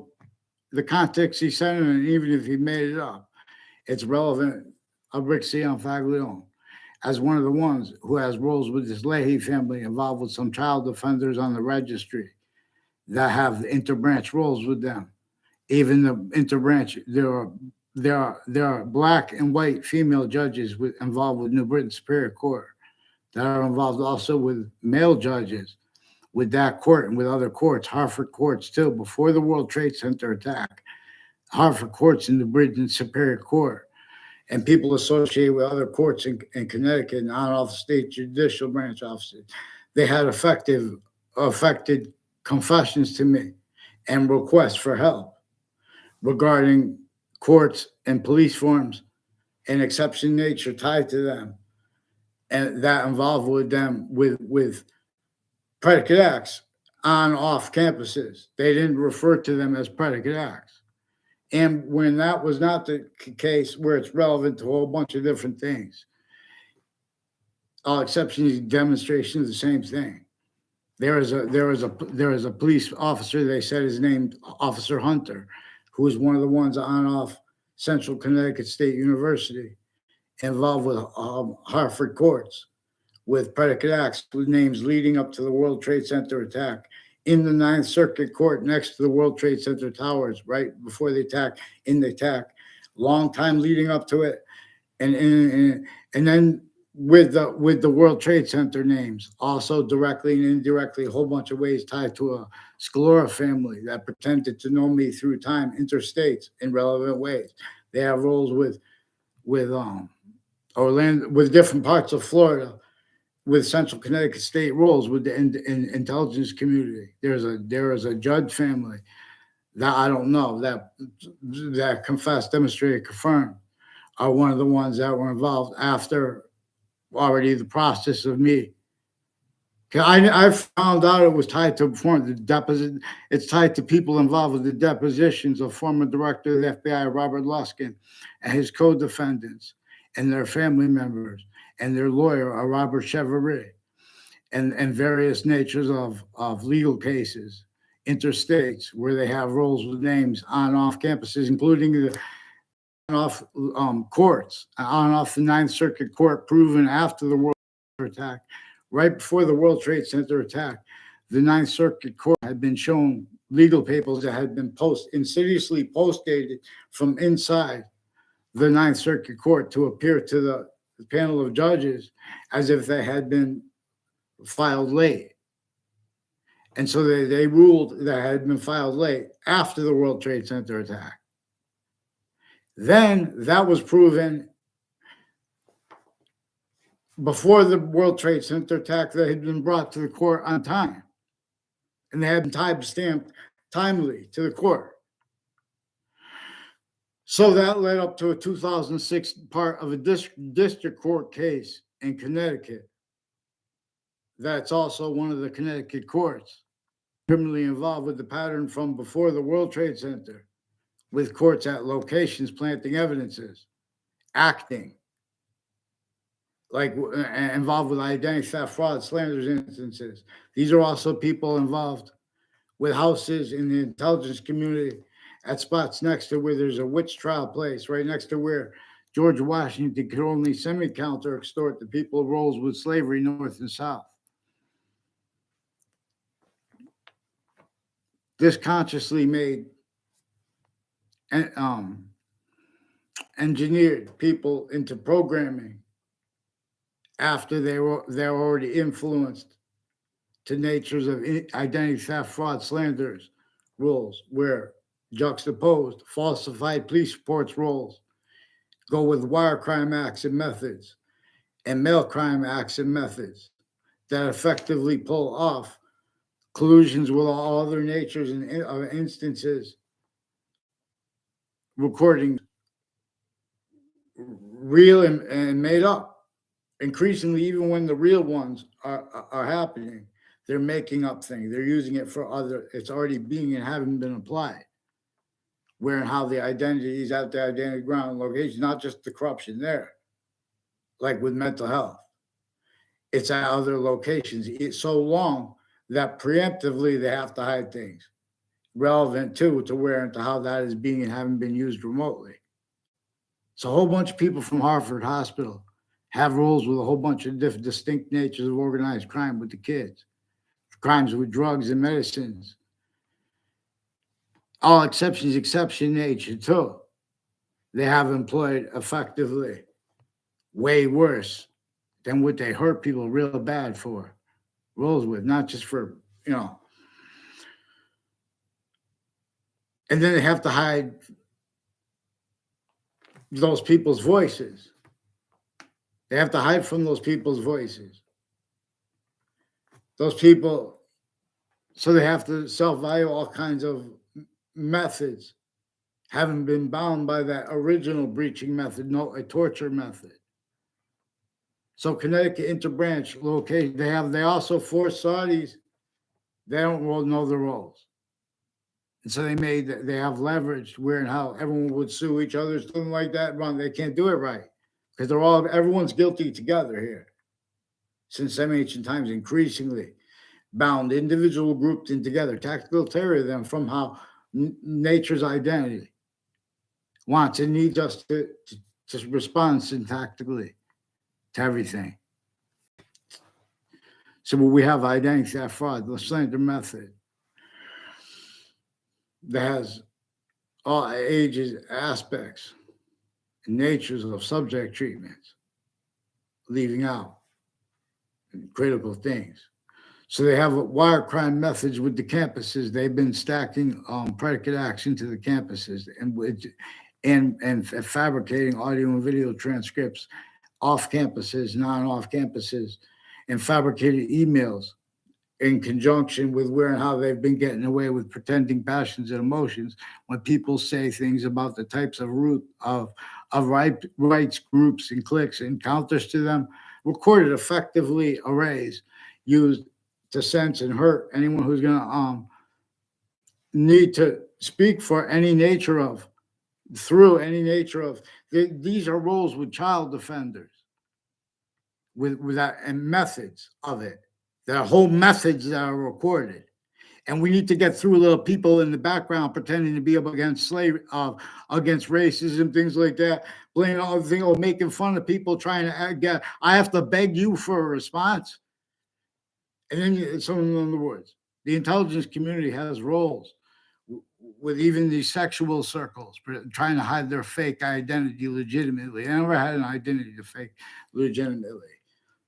the context he said it in, and even if he made it up, it's relevant of Rick Faglione as one of the ones who has roles with this Leahy family involved with some child offenders on the registry that have interbranch roles with them. Even the interbranch, there are black and white female judges involved with New Britain Superior Court that are involved also with male judges with that court and with other courts, Hartford courts too, before the World Trade Center attack. Hartford courts in the Britain Superior Court and people associated with other courts in Connecticut and on off state judicial branch offices. They had affected confessions to me and requests for help regarding courts and police forms and exception nature tied to them and that involved with them with predicate acts on off campuses. They didn't refer to them as predicate acts. And when that was not the case, where it's relevant to a whole bunch of different things, all exceptions demonstration of the same thing. There is a police officer. They said his name Officer Hunter, who was one of the ones on off Central Connecticut State University, involved with Hartford courts with predicate acts with names leading up to the World Trade Center attack in the Ninth Circuit Court next to the World Trade Center towers, right before the attack, in the attack, long time leading up to it, and then with the World Trade Center names, also directly and indirectly, a whole bunch of ways tied to a Scalora family that pretended to know me through time, interstates in relevant ways. They have roles with Orlando, with different parts of Florida, with Central Connecticut State roles with the intelligence community. There is a Judd family that I don't know that confessed, demonstrated, confirmed are one of the ones that were involved after already the process of me. I found out it was tied to the deposit. It's tied to people involved with the depositions of former director of the FBI, Robert Luskin, and his co-defendants and their family members and their lawyer, Robert Chevrolet, and various natures of legal cases, interstates, where they have roles with names on and off campuses, including the on off courts, on and off the Ninth Circuit Court, proven after the World Trade Center attack, right before the World Trade Center attack. The Ninth Circuit Court had been shown legal papers that had been insidiously post-dated from inside the Ninth Circuit Court to appear to the panel of judges as if they had been filed late. And so they ruled that had been filed late after the World Trade Center attack. Then that was proven before the World Trade Center attack. They had been brought to the court on time, and they had been time-stamped timely to the court. So that led up to a 2006 part of a district court case in Connecticut. That's also one of the Connecticut courts criminally involved with the pattern from before the World Trade Center, with courts at locations planting evidences, acting, like involved with identity theft, fraud, slanders instances. These are also people involved with houses in the intelligence community at spots next to where there's a witch trial place, right next to where George Washington could only semi-counter extort the people who rolls with slavery north and south. This consciously made and engineered people into programming after they're already influenced to natures of identity theft, fraud, slanders rules, where juxtaposed falsified police reports rules go with wire crime acts and methods and mail crime acts and methods that effectively pull off collusions with all other natures and instances, recordings, real and made up. Increasingly, even when the real ones are happening, they're making up things. They're using it for other. It's already being and having been applied. Where and how the identities at the identity ground location, not just the corruption there, like with mental health. It's at other locations. It's so long that preemptively they have to hide things relevant to where and to how that is being and having been used remotely. So a whole bunch of people from Harvard Hospital have roles with a whole bunch of different distinct natures of organized crime with the kids, crimes with drugs and medicines. All exceptions, exception nature too. They have employed effectively way worse than what they hurt people real bad for. Roles with, not just for, and then they have to hide those people's voices. They have to hide from those people's voices. Those people, so they have to self-value all kinds of methods, having been bound by that original breaching method, a torture method. So Connecticut interbranch location, they also force Saudis, they don't know the roles. And so they have leverage where and how everyone would sue each other, something like that. Wrong. They can't do it right because everyone's guilty together here. Since ancient times, increasingly bound, individual grouped in together, tactical terror them from how nature's identity wants and needs us to respond syntactically to everything. So we have identity theft, fraud, the slander method that has all ages, aspects, and natures of subject treatments, leaving out critical things. So they have wire crime methods with the campuses. They've been stacking predicate acts into the campuses and fabricating audio and video transcripts off campuses, non-off campuses, and fabricated emails in conjunction with where and how they've been getting away with pretending passions and emotions when people say things about the types of rights groups and cliques and counters to them, recorded effectively arrays used to sense and hurt anyone who's going to need to speak for any nature of, through any nature of. These are roles with child offenders, with that and methods of it. There are whole methods that are recorded. And we need to get through little people in the background pretending to be up against slavery, against racism, things like that, blaming all the thing, or making fun of people trying to get. I have to beg you for a response. And then some of the words. The intelligence community has roles with even these sexual circles trying to hide their fake identity legitimately. I never had an identity to fake legitimately.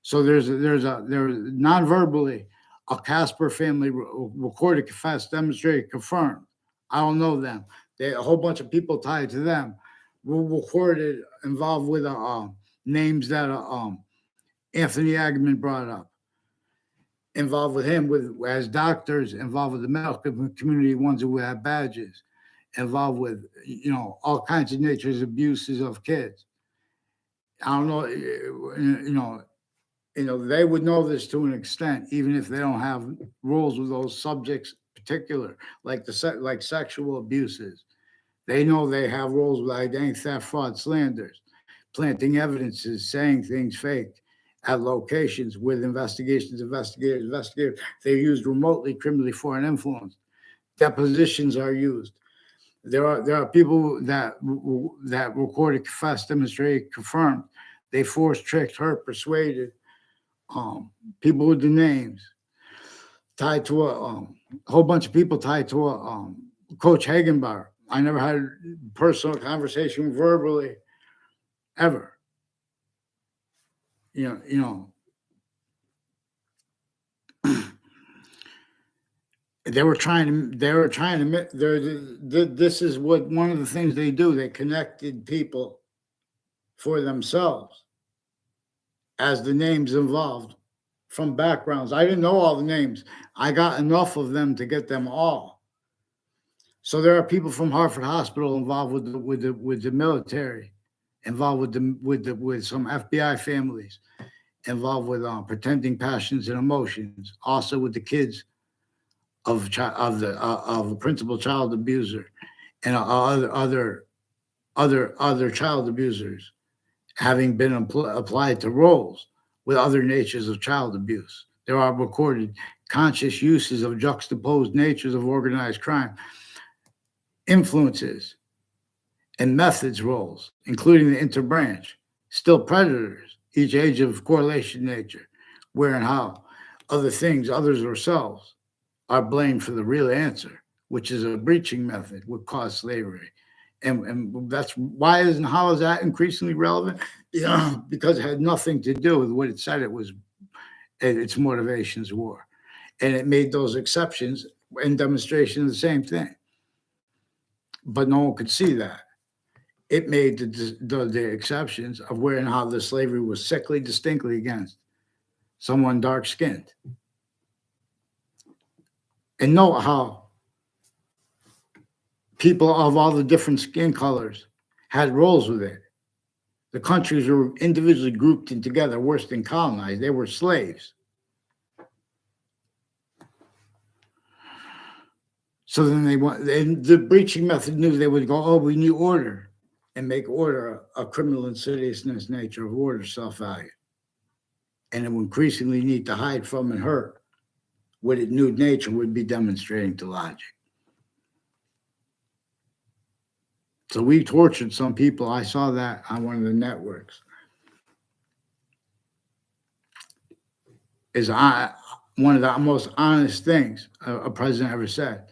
So there's non-verbally a Casper family recorded, confessed, demonstrated, confirmed. I don't know them. A whole bunch of people tied to them were recorded, involved with names that Anthony Agman brought up. Involved with him as doctors, involved with the medical community, ones who have badges, involved with all kinds of natures abuses of kids. I don't know, they would know this to an extent, even if they don't have roles with those subjects particular, like sexual abuses. They know they have roles with identity theft, fraud, slanders, planting evidences, saying things fake at locations with investigators. They're used remotely, criminally foreign influence. Depositions are used. There are people that recorded, confessed, demonstrated, confirmed. They forced, tricked, hurt, persuaded people with the names tied to a whole bunch of people tied to a Coach Hagenbauer. I never had a personal conversation verbally ever. They were trying to, this is what, one of the things they do. They connected people for themselves as the names involved from backgrounds. I didn't know all the names. I got enough of them to get them all. So there are people from Hartford Hospital involved with the military, involved with some FBI families, involved with pretending passions and emotions, also with the kids of a principal child abuser and other child abusers having been applied to roles with other natures of child abuse. There are recorded conscious uses of juxtaposed natures of organized crime, influences, and methods roles, including the interbranch, still predators, each age of correlation nature, where and how other things, others, or selves are blamed for the real answer, which is a breaching method would cause slavery. And that's why is and how is that increasingly relevant? Yeah, because it had nothing to do with what it said it was, its motivations were. And it made those exceptions in demonstration of the same thing. But no one could see that. It made the exceptions of where and how the slavery was sickly distinctly against someone dark skinned. And note how people of all the different skin colors had roles with it. The countries were individually grouped in together, worse than colonized. They were slaves. So then the breaching method knew they would go, oh, we need order, and make order a criminal insidiousness nature of order, self-value. And it would increasingly need to hide from and hurt what it knew nature would be demonstrating to logic. So we tortured some people. I saw that on one of the networks. Is one of the most honest things a president ever said.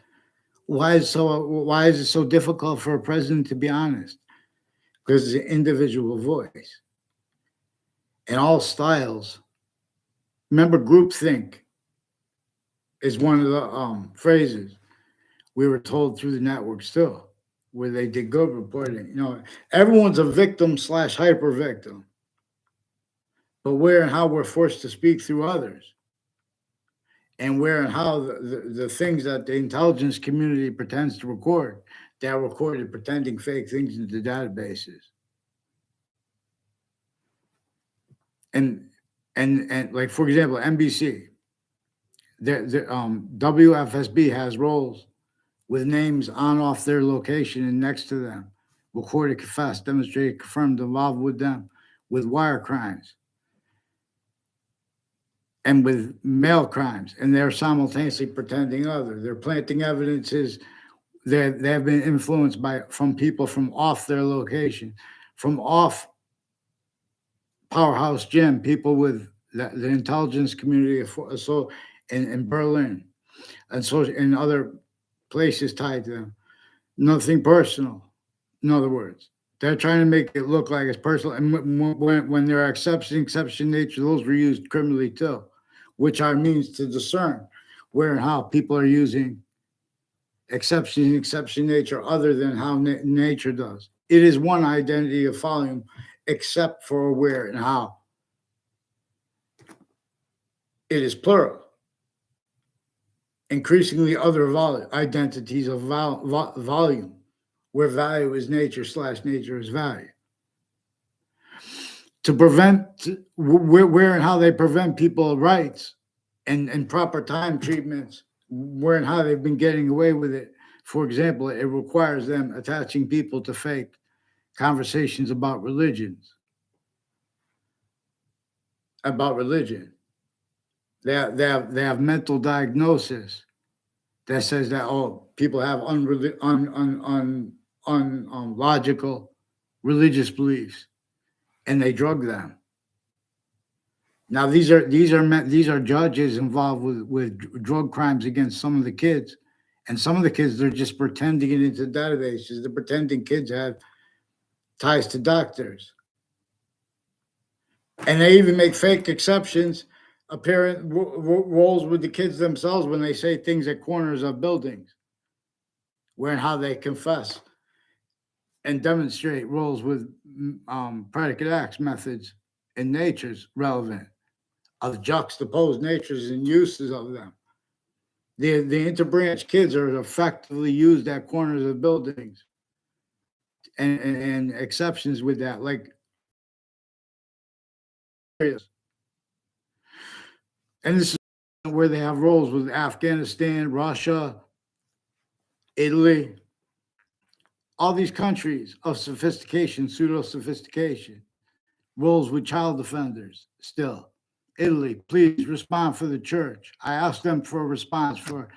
Why is it so difficult for a president to be honest? Because it's an individual voice. In all styles. Remember, groupthink is one of the phrases we were told through the networks too, where they did good reporting. Everyone's a victim / hyper victim, but where and how we're forced to speak through others, and where and how the things that the intelligence community pretends to record, they're recorded pretending fake things into databases. And like, for example, NBC, WFSB has roles with names on off their location and next to them, recorded, confessed, demonstrated, confirmed, involved with them, with wire crimes and with mail crimes, and they're simultaneously pretending other. They're planting evidences. They have been influenced from people from off their location, from off Powerhouse Gym, people with the intelligence community, so in Berlin, and so in other places tied to them. Nothing personal. In other words, they're trying to make it look like it's personal. And when there are exception nature, those were used criminally too, which are means to discern where and how people are using exception nature other than how nature does. It is one identity of volume, except for where and how it is plural. Increasingly other identities of volume, where value is nature / nature is value. To prevent where and how they prevent people's rights and proper time treatments, where and how they've been getting away with it. For example, it requires them attaching people to fake conversations about religion. They have mental diagnosis that says that people have unlogical religious beliefs, and they drug them. Now these are judges involved with drug crimes against some of the kids, and some of the kids they're just pretending it into databases. They're pretending kids have ties to doctors, and they even make fake exceptions apparent roles with the kids themselves when they say things at corners of buildings, where and how they confess and demonstrate roles with predicate acts, methods, and natures relevant of juxtaposed natures and uses of them. The interbranch kids are effectively used at corners of buildings and exceptions with that, like areas. And this is where they have roles with Afghanistan, Russia, Italy, all these countries of sophistication, pseudo sophistication, roles with child offenders still. Italy, please respond for the church. I asked them for a response for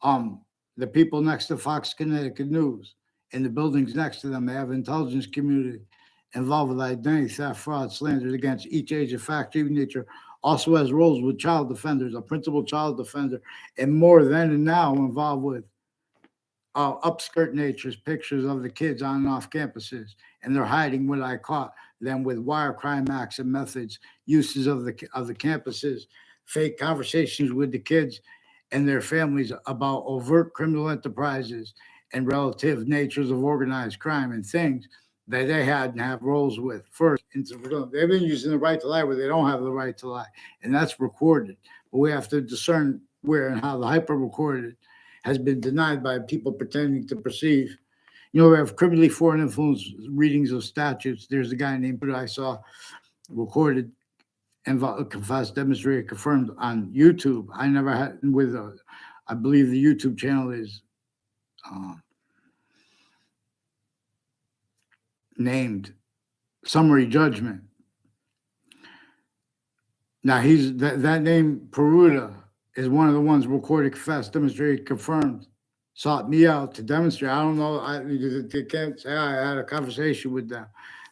um, the people next to Fox Connecticut News. In the buildings next to them, they have intelligence community involved with identity theft, fraud, slanders against each age of fact, even nature. Also has roles with child offenders, a principal child offender, and more then and now involved with upskirt natures, pictures of the kids on and off campuses, and they're hiding what I caught them with wire crime acts and methods, uses of the campuses, fake conversations with the kids and their families about overt criminal enterprises and relative natures of organized crime and things that they had and have roles with. First, they've been using the right to lie where they don't have the right to lie, and that's recorded. But we have to discern where and how the hyper recorded has been denied by people pretending to perceive. You know, we have criminally foreign influence readings of statutes. There's a guy named I saw recorded and confessed, demonstrated, confirmed on YouTube. I never had with I believe the YouTube channel is named Summary Judgment. Now he's that name Peruta is one of the ones recorded, confessed, demonstrated, confirmed, sought me out to demonstrate. I don't know. They can't say I had a conversation with them.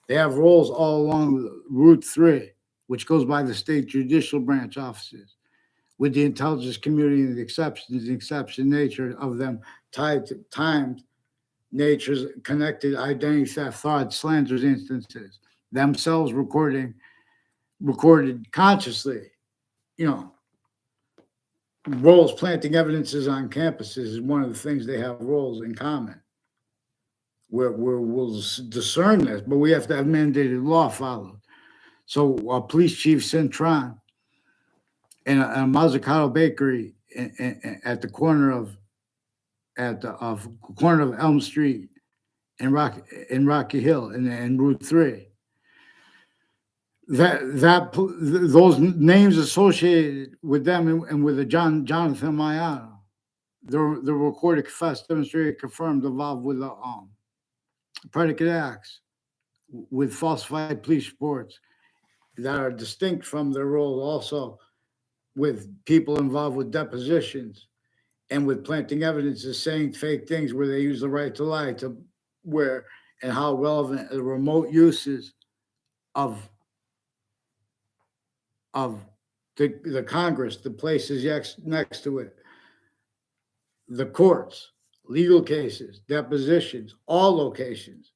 They have roles all along Route 3, which goes by the state judicial branch offices, with the intelligence community and the exception nature of them tied to timed natures, connected identity theft, fraud, slanders instances, themselves recorded consciously, you know, roles planting evidences on campuses is one of the things they have roles in common. Where we'll discern this, but we have to have mandated law followed. So, Police Chief Cintron in a Mazzucato Bakery at the corner of Elm Street in Rocky Hill and Route 3. Those names associated with them and with the Jonathan Mayano, they're recorded, confessed, demonstrated, confirmed, involved with the predicate acts, with falsified police reports that are distinct from their role, also with people involved with depositions and with planting evidences, saying fake things where they use the right to lie, to where and how relevant the remote uses of the Congress, the places next to it, the courts, legal cases, depositions, all locations.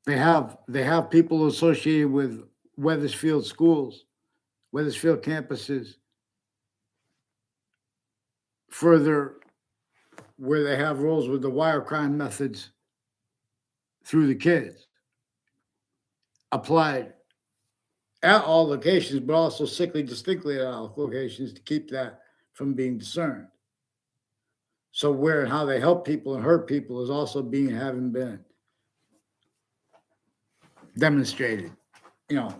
They have people associated with Wethersfield schools, Wethersfield campuses, further where they have roles with the wire crime methods through the kids applied at all locations, but also sickly distinctly at all locations to keep that from being discerned. So where and how they help people and hurt people is also having been demonstrated. You know,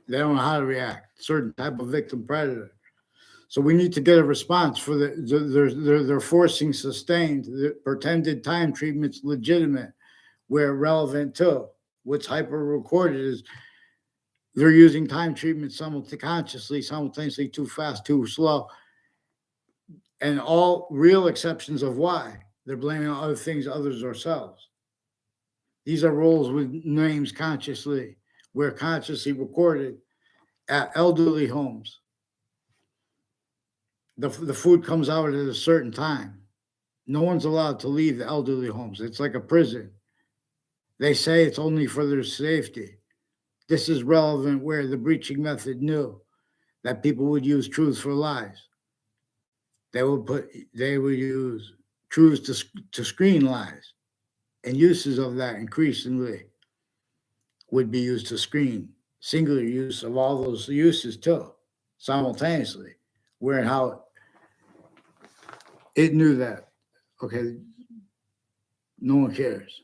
they don't know how to react. Certain type of victim predator. So we need to get a response for they're forcing sustained, the pretended time treatments legitimate, where relevant to what's hyper recorded is they're using time treatment simultaneously too fast, too slow, and all real exceptions of why they're blaming on other things, others, ourselves. These are roles with names consciously, where consciously recorded at elderly homes. The food comes out at a certain time. No one's allowed to leave the elderly homes. It's like a prison. They say it's only for their safety. This is relevant where the breaching method knew that people would use truths for lies. They would use truths to screen lies, and uses of that increasingly would be used to screen singular use of all those uses too, simultaneously. Where and how it knew that, okay, no one cares.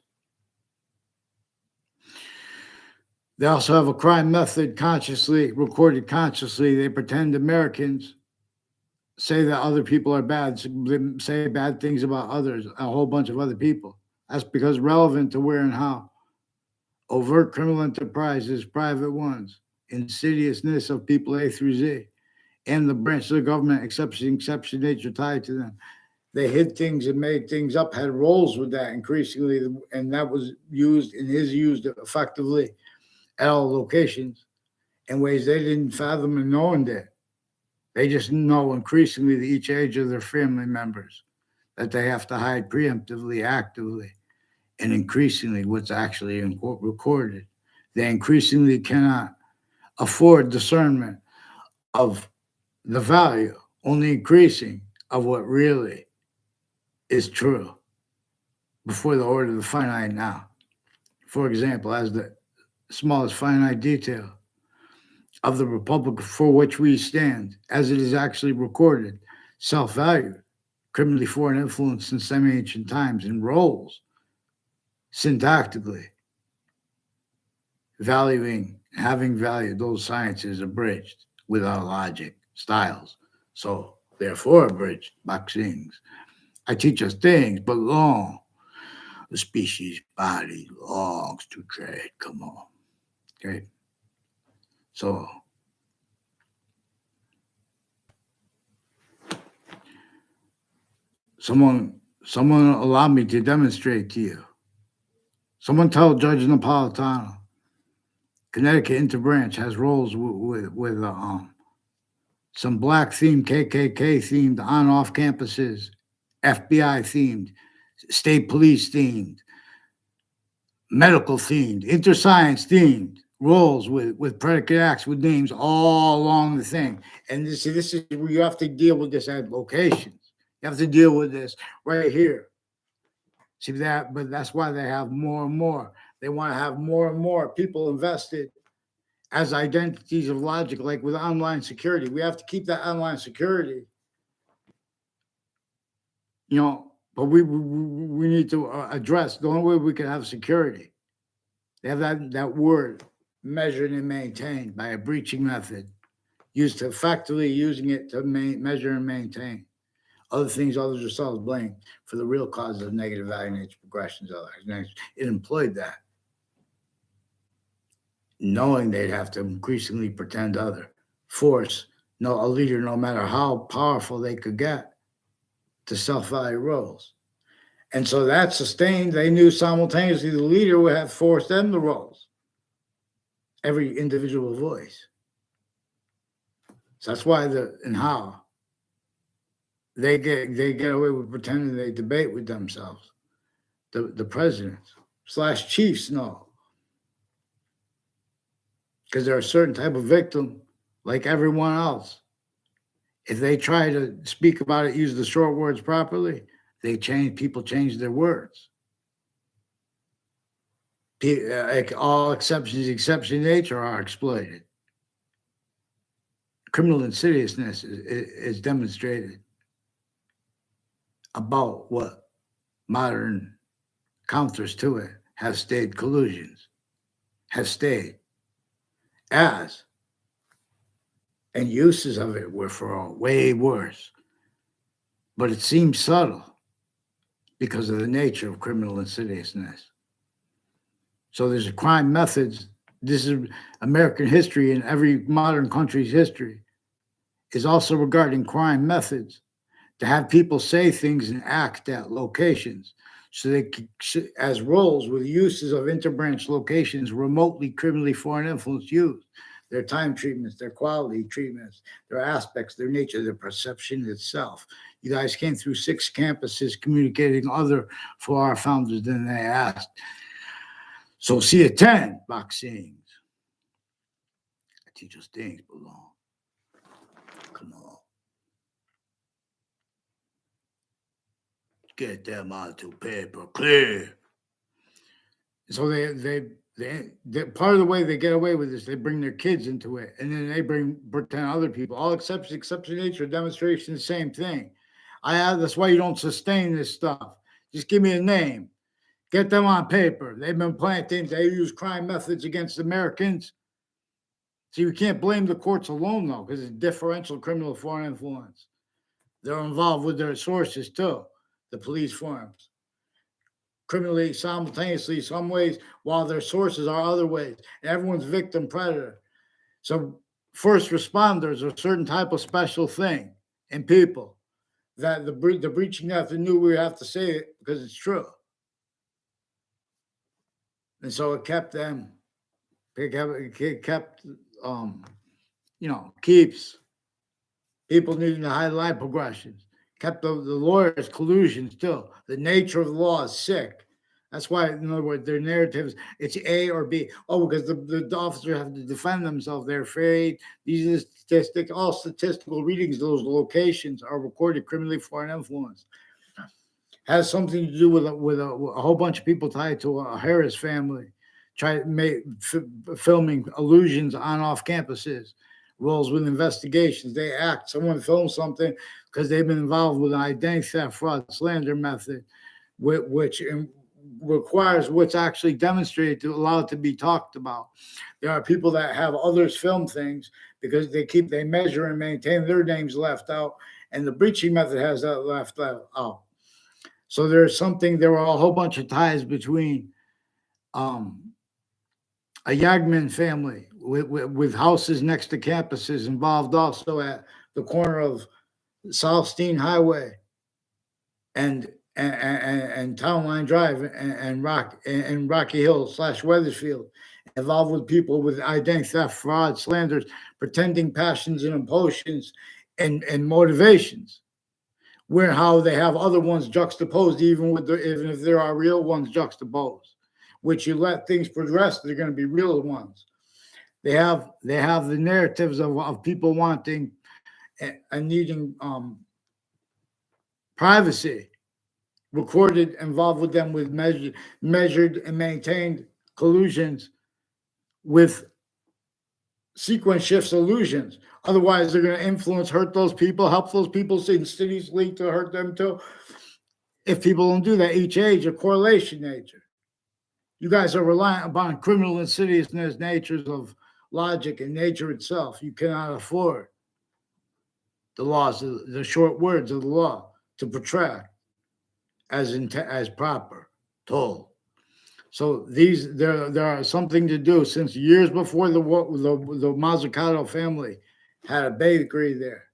They also have a crime method recorded consciously. They pretend Americans say that other people are bad, say bad things about others, a whole bunch of other people. That's because relevant to where and how. Overt criminal enterprises, private ones, insidiousness of people A through Z, and the branch of the government, exception nature tied to them. They hid things and made things up, had roles with that increasingly, and that was used and is used effectively at all locations in ways they didn't fathom and no one did. They just know increasingly that each age of their family members that they have to hide preemptively, actively, and increasingly what's actually recorded. They increasingly cannot afford discernment of the value, only increasing of what really is true before the order of the finite now. For example, as the smallest finite detail of the republic for which we stand, as it is actually recorded, self-valued, criminally foreign influence in semi-ancient times, and roles syntactically, valuing, having valued those sciences abridged without logic, styles. So, therefore, abridged vaccines. I teach us things, but long. The species body longs to tread. Come on. Okay. So, someone allow me to demonstrate to you. Someone tell Judge Napolitano, Connecticut Interbranch has roles with some black themed, KKK themed on off campuses, FBI themed, state police themed, medical themed, interscience themed roles with predicate acts with names all along the thing. And this is where you have to deal with this at locations. You have to deal with this right here. See that, but that's why they have more and more. They want to have more and more people invested as identities of logic, like with online security. We have to keep that online security, but we need to address the only way we can have security. They have that word, measured and maintained by a breaching method, used to effectively using it to measure and maintain. Other things others themselves blame for the real causes of negative value nature progressions. It employed that, knowing they'd have to increasingly pretend force a leader, no matter how powerful they could get, to self-value roles. And so that sustained, they knew simultaneously the leader would have forced them the roles, every individual voice. So that's why how they get away with pretending they debate with themselves. The presidents / chiefs know, because they're a certain type of victim, like everyone else. If they try to speak about it, use the short words properly, people change their words. Like all exceptions, exception nature are exploited. Criminal insidiousness is demonstrated about what modern counters to it have stayed collusions, have stayed as, and uses of it were for all way worse. But it seems subtle because of the nature of criminal insidiousness. So there's crime methods. This is American history, and every modern country's history is also regarding crime methods to have people say things and act at locations. So they, as roles with uses of interbranch locations, remotely criminally foreign influence used. Their time treatments, their quality treatments, their aspects, their nature, their perception itself. You guys came through 6 campuses communicating other for our founders than they asked. So see a 10 vaccines. teach us things belong. Come on. Get them onto paper clear. So they part of the way they get away with this, they bring their kids into it, and then they pretend other people. All exception nature demonstration, the same thing. That's why you don't sustain this stuff. Just give me a name. Get them on paper. They've been planting. They use crime methods against Americans. So you can't blame the courts alone, though, because it's differential criminal foreign influence. They're involved with their sources, too, the police forms. Criminally, simultaneously, some ways, while their sources are other ways. And everyone's victim predator. So first responders are a certain type of special thing in people that the breaching method knew we have to say it because it's true. And so it kept them, it kept keeps people needing to highlight progressions, kept the lawyers' collusions too. The nature of the law is sick. That's why, in other words, their narratives, it's A or B. Oh, because the officers have to defend themselves. They're afraid. These are all statistical readings. Those locations are recorded criminally foreign influence. Has something to do with a whole bunch of people tied to a Harris family, filming illusions on off campuses, roles with investigations. They act. Someone films something because they've been involved with an identity theft, fraud, slander method, which requires what's actually demonstrated to allow it to be talked about. There are people that have others film things because they measure and maintain their names left out, and the breaching method has that left out. So there were a whole bunch of ties between a Yagman family with houses next to campuses, involved also at the corner of South Steen Highway and Town Line Drive and Rocky Hill / Weathersfield, involved with people with identity theft, fraud, slanders, pretending passions and emotions and motivations. Where how they have other ones juxtaposed, even if there are real ones juxtaposed, which you let things progress, they're going to be real ones. They have the narratives of people wanting and needing privacy recorded, involved with them with measured and maintained collusions with sequence shifts illusions. Otherwise, they're going to influence, hurt those people, help those people insidiously to hurt them too. If people don't do that, each age, a correlation nature. You guys are reliant upon criminal insidiousness, natures of logic and nature itself. You cannot afford the laws, the short words of the law to protract as proper told. So there are something to do since years before the Mazzucato family had a bakery there,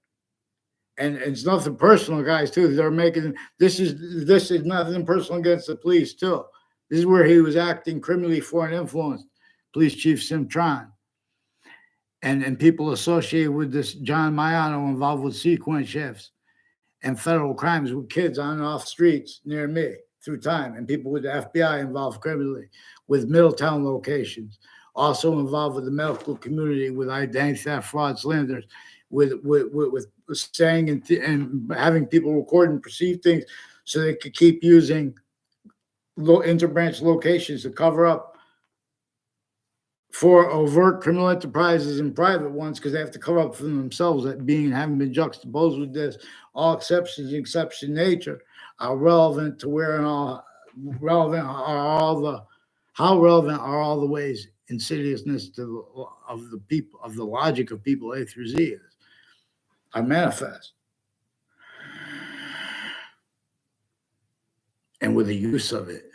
and it's nothing personal, guys. Too, they're making this is nothing personal against the police too. This is where he was acting criminally foreign influence, Police Chief Simtron, and people associated with this John Maiano involved with sequence shifts and federal crimes with kids on and off streets near me through time, and people with the FBI involved criminally with Middletown locations, also involved with the medical community with identity theft, fraud, slanders, with saying and having people record and perceive things so they could keep using interbranch locations to cover up for overt criminal enterprises and private ones because they have to cover up for themselves that having been juxtaposed with this. All exceptions, exception nature, are relevant to where and how relevant are all the ways insidiousness of the people, of the logic of people A through Z are manifest. And with the use of it,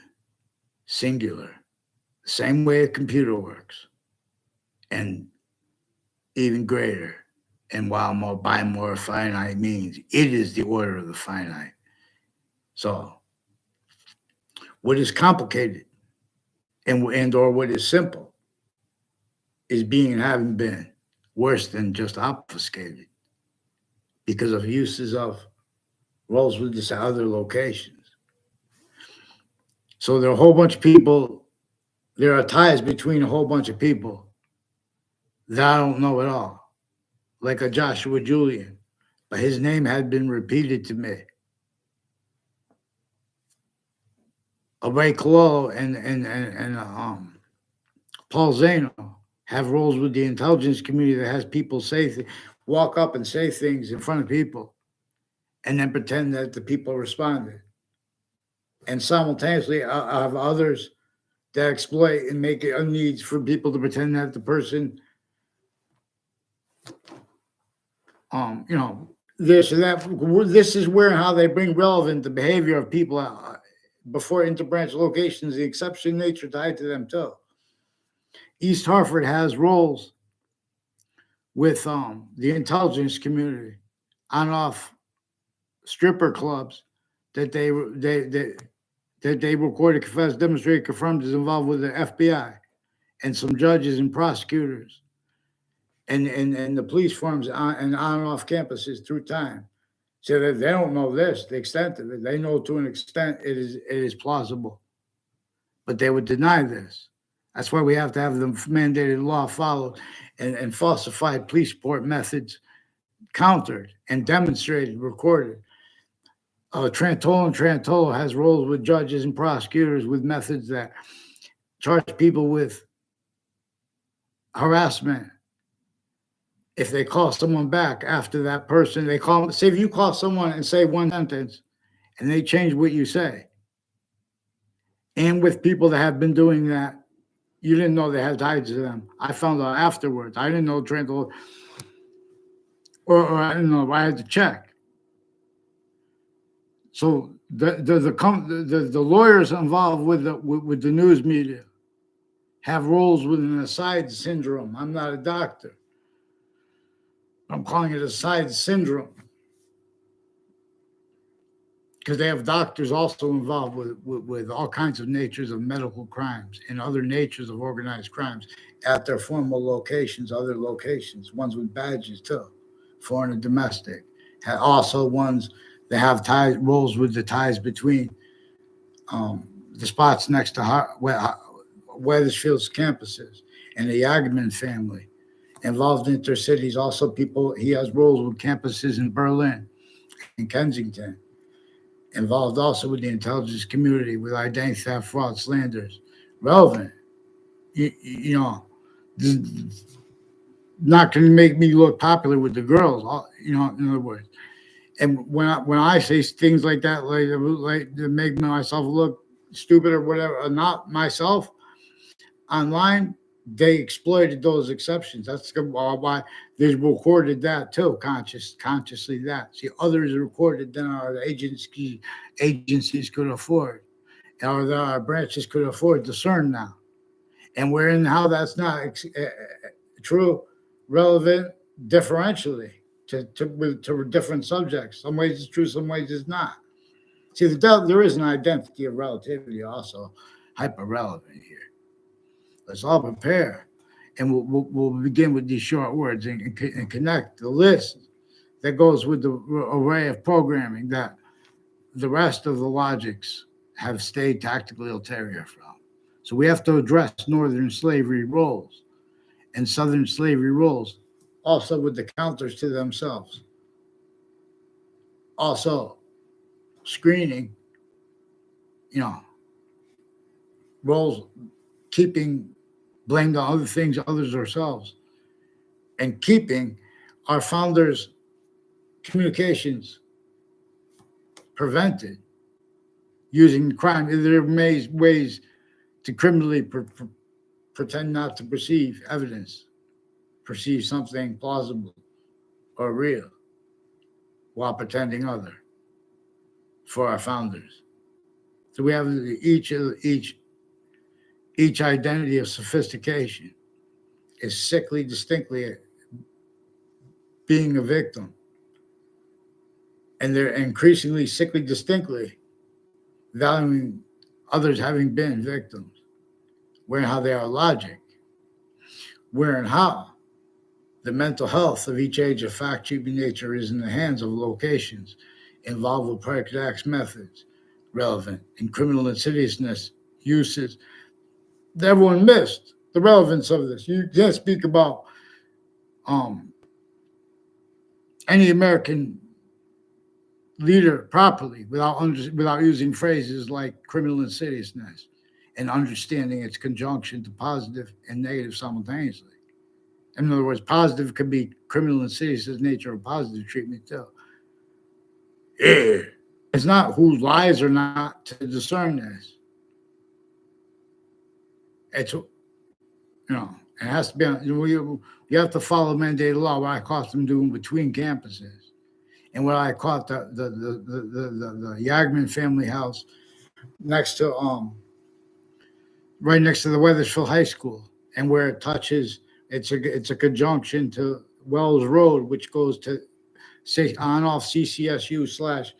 singular, same way a computer works, and even greater. And while by more finite means, it is the order of the finite. So what is complicated and or what is simple is being and having been worse than just obfuscated because of uses of roles with these other locations. So there are a whole bunch of people, there are ties between a whole bunch of people that I don't know at all, like a Joshua Julian, but his name had been repeated to me. A Ray Cololo and Paul Zano have roles with the intelligence community that has people walk up and say things in front of people, and then pretend that the people responded. And simultaneously, I have others that exploit and make it a need for people to pretend that the person, you know, this and that. This is where and how they bring relevant the behavior of people before interbranch locations, the exception nature tied to them too. East Hartford has roles with the intelligence community on off stripper clubs that they recorded, confessed, demonstrated, confirmed is involved with the FBI and some judges and prosecutors and the police forms and off campuses through time. So that they don't know this, the extent of it. They know to an extent it is plausible, but they would deny this. That's why we have to have the mandated law followed and falsified police report methods countered and demonstrated, recorded. Trantolo has roles with judges and prosecutors with methods that charge people with harassment. If they call someone back after that person, they call, say if you call someone and say one sentence and they change what you say, and with people that have been doing that, you didn't know they had ties to them. I found out afterwards. I didn't know Trantolo, or I didn't know. I had to check. So the lawyers involved with the news media have roles with an aside syndrome. I'm not a doctor. I'm calling it aside syndrome because they have doctors also involved with all kinds of natures of medical crimes and other natures of organized crimes at their formal locations, other locations, ones with badges too, foreign and domestic. Also ones that have ties, roles with the ties between the spots next to Weathersfield's campuses and the Yagman family. Involved intercities, also people, he has roles with campuses in Berlin and Kensington. Involved also with the intelligence community, with identity theft, fraud, slanders. Relevant. You know, not going to make me look popular with the girls, you know, in other words. And when I say things like that, like to make myself look stupid or whatever, or not myself, online, they exploited those exceptions. That's why they recorded that too, consciously that. See, others recorded than our agencies could afford, or that our branches could afford to discern now. And we're in how that's not true, relevant, differentially to different subjects. Some ways it's true, some ways it's not. See, there is an identity of relativity also hyper relevant here. Let's all prepare, and we'll begin with these short words and connect the list that goes with the array of programming that the rest of the logics have stayed tactically ulterior from. So we have to address Northern slavery roles and Southern slavery roles, also with the counters to themselves. Also, screening, you know, roles, keeping blamed on other things, others ourselves, and keeping our founders' communications prevented using crime. There are ways to criminally pretend not to perceive evidence, perceive something plausible or real, while pretending other for our founders. So we have each identity of sophistication is sickly distinctly being a victim, and they're increasingly sickly distinctly valuing others having been victims, where and how they are logic, where and how the mental health of each age of fact-keeping nature is in the hands of locations involved with predicate acts methods, relevant in criminal insidiousness uses. Everyone missed the relevance of this. You can't speak about any American leader properly without using phrases like criminal insidiousness and understanding its conjunction to positive and negative simultaneously. In other words, positive could be criminal insidious nature of positive treatment too. Yeah. It's not who lies or not to discern this. It's it has to be. You have to follow mandated law. What I caught them doing between campuses, and what I caught the Yagman family house next to right next to the Weathersfield High School, and where it touches, it's a conjunction to Wells Road, which goes to say on off CCSU slash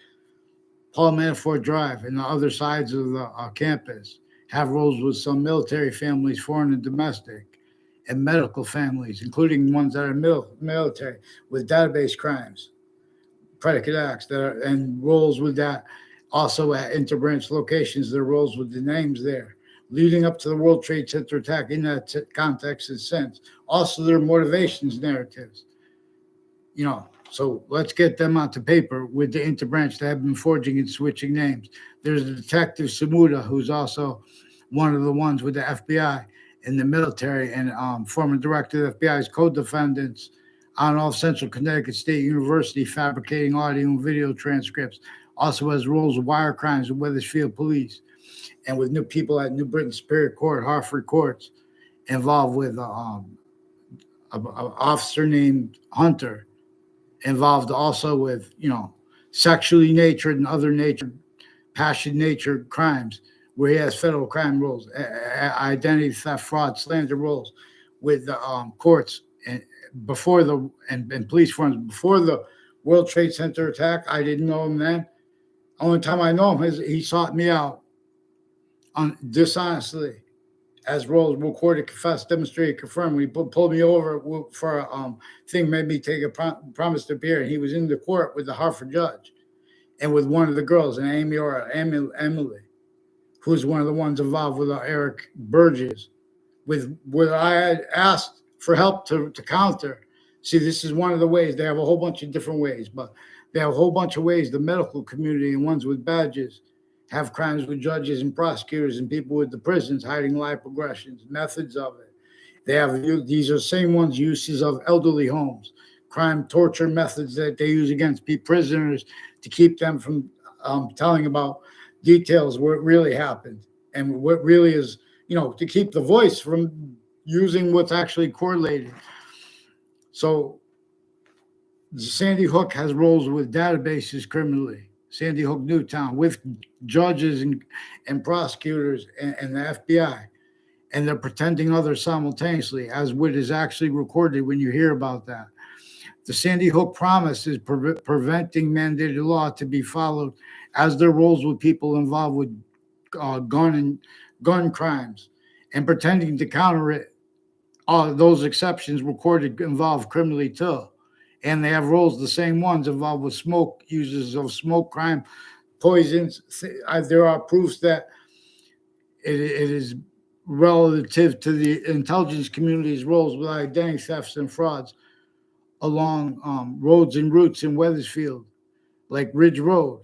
Paul Manafort Drive, and the other sides of the campus have roles with some military families, foreign and domestic, and medical families, including ones that are military with database crimes, predicate acts that are, and roles with that. Also at interbranch locations, there are roles with the names there, leading up to the World Trade Center attack in that context and sense. Also, their motivations narratives. So let's get them onto paper with the interbranch that have been forging and switching names. There's Detective Samuda, who's also one of the ones with the FBI in the military and former director of the FBI's co-defendants on all Central Connecticut State University fabricating audio and video transcripts. Also has roles of wire crimes with Weathersfield Police and with new people at New Britain Superior Court, Hartford Courts, involved with an officer named Hunter, involved also with, sexually natured and other nature, passion natured crimes, where he has federal crime rules, identity theft, fraud, slander rules with the courts and before the and police forms before the World Trade Center attack. I didn't know him then. Only time I know him is he sought me out on dishonestly as roles recorded, confessed, demonstrated, confirmed. He pulled me over for a thing, made me take a promise to appear. And he was in the court with the Hartford judge and with one of the girls, and Emily, who's one of the ones involved with Eric Burgess, with where I had asked for help to counter. See, this is one of the ways. They have a whole bunch of different ways, but they have a whole bunch of ways the medical community and ones with badges have crimes with judges and prosecutors and people with the prisons hiding life progressions, methods of it. They have these are the same ones, uses of elderly homes, crime, torture methods that they use against prisoners to keep them from telling about details what really happened and what really is, to keep the voice from using what's actually correlated. So Sandy Hook has roles with databases criminally. Sandy Hook, Newtown, with judges and prosecutors and the FBI. And they're pretending others simultaneously, as what is actually recorded when you hear about that. The Sandy Hook promise is preventing mandated law to be followed as their roles with people involved with gun crimes and pretending to counter it. All those exceptions recorded involve criminally too. And they have roles, the same ones involved with smoke, users of smoke crime, poisons. There are proofs that it is relative to the intelligence community's roles with identity thefts and frauds along roads and routes in Weathersfield, like Ridge Road.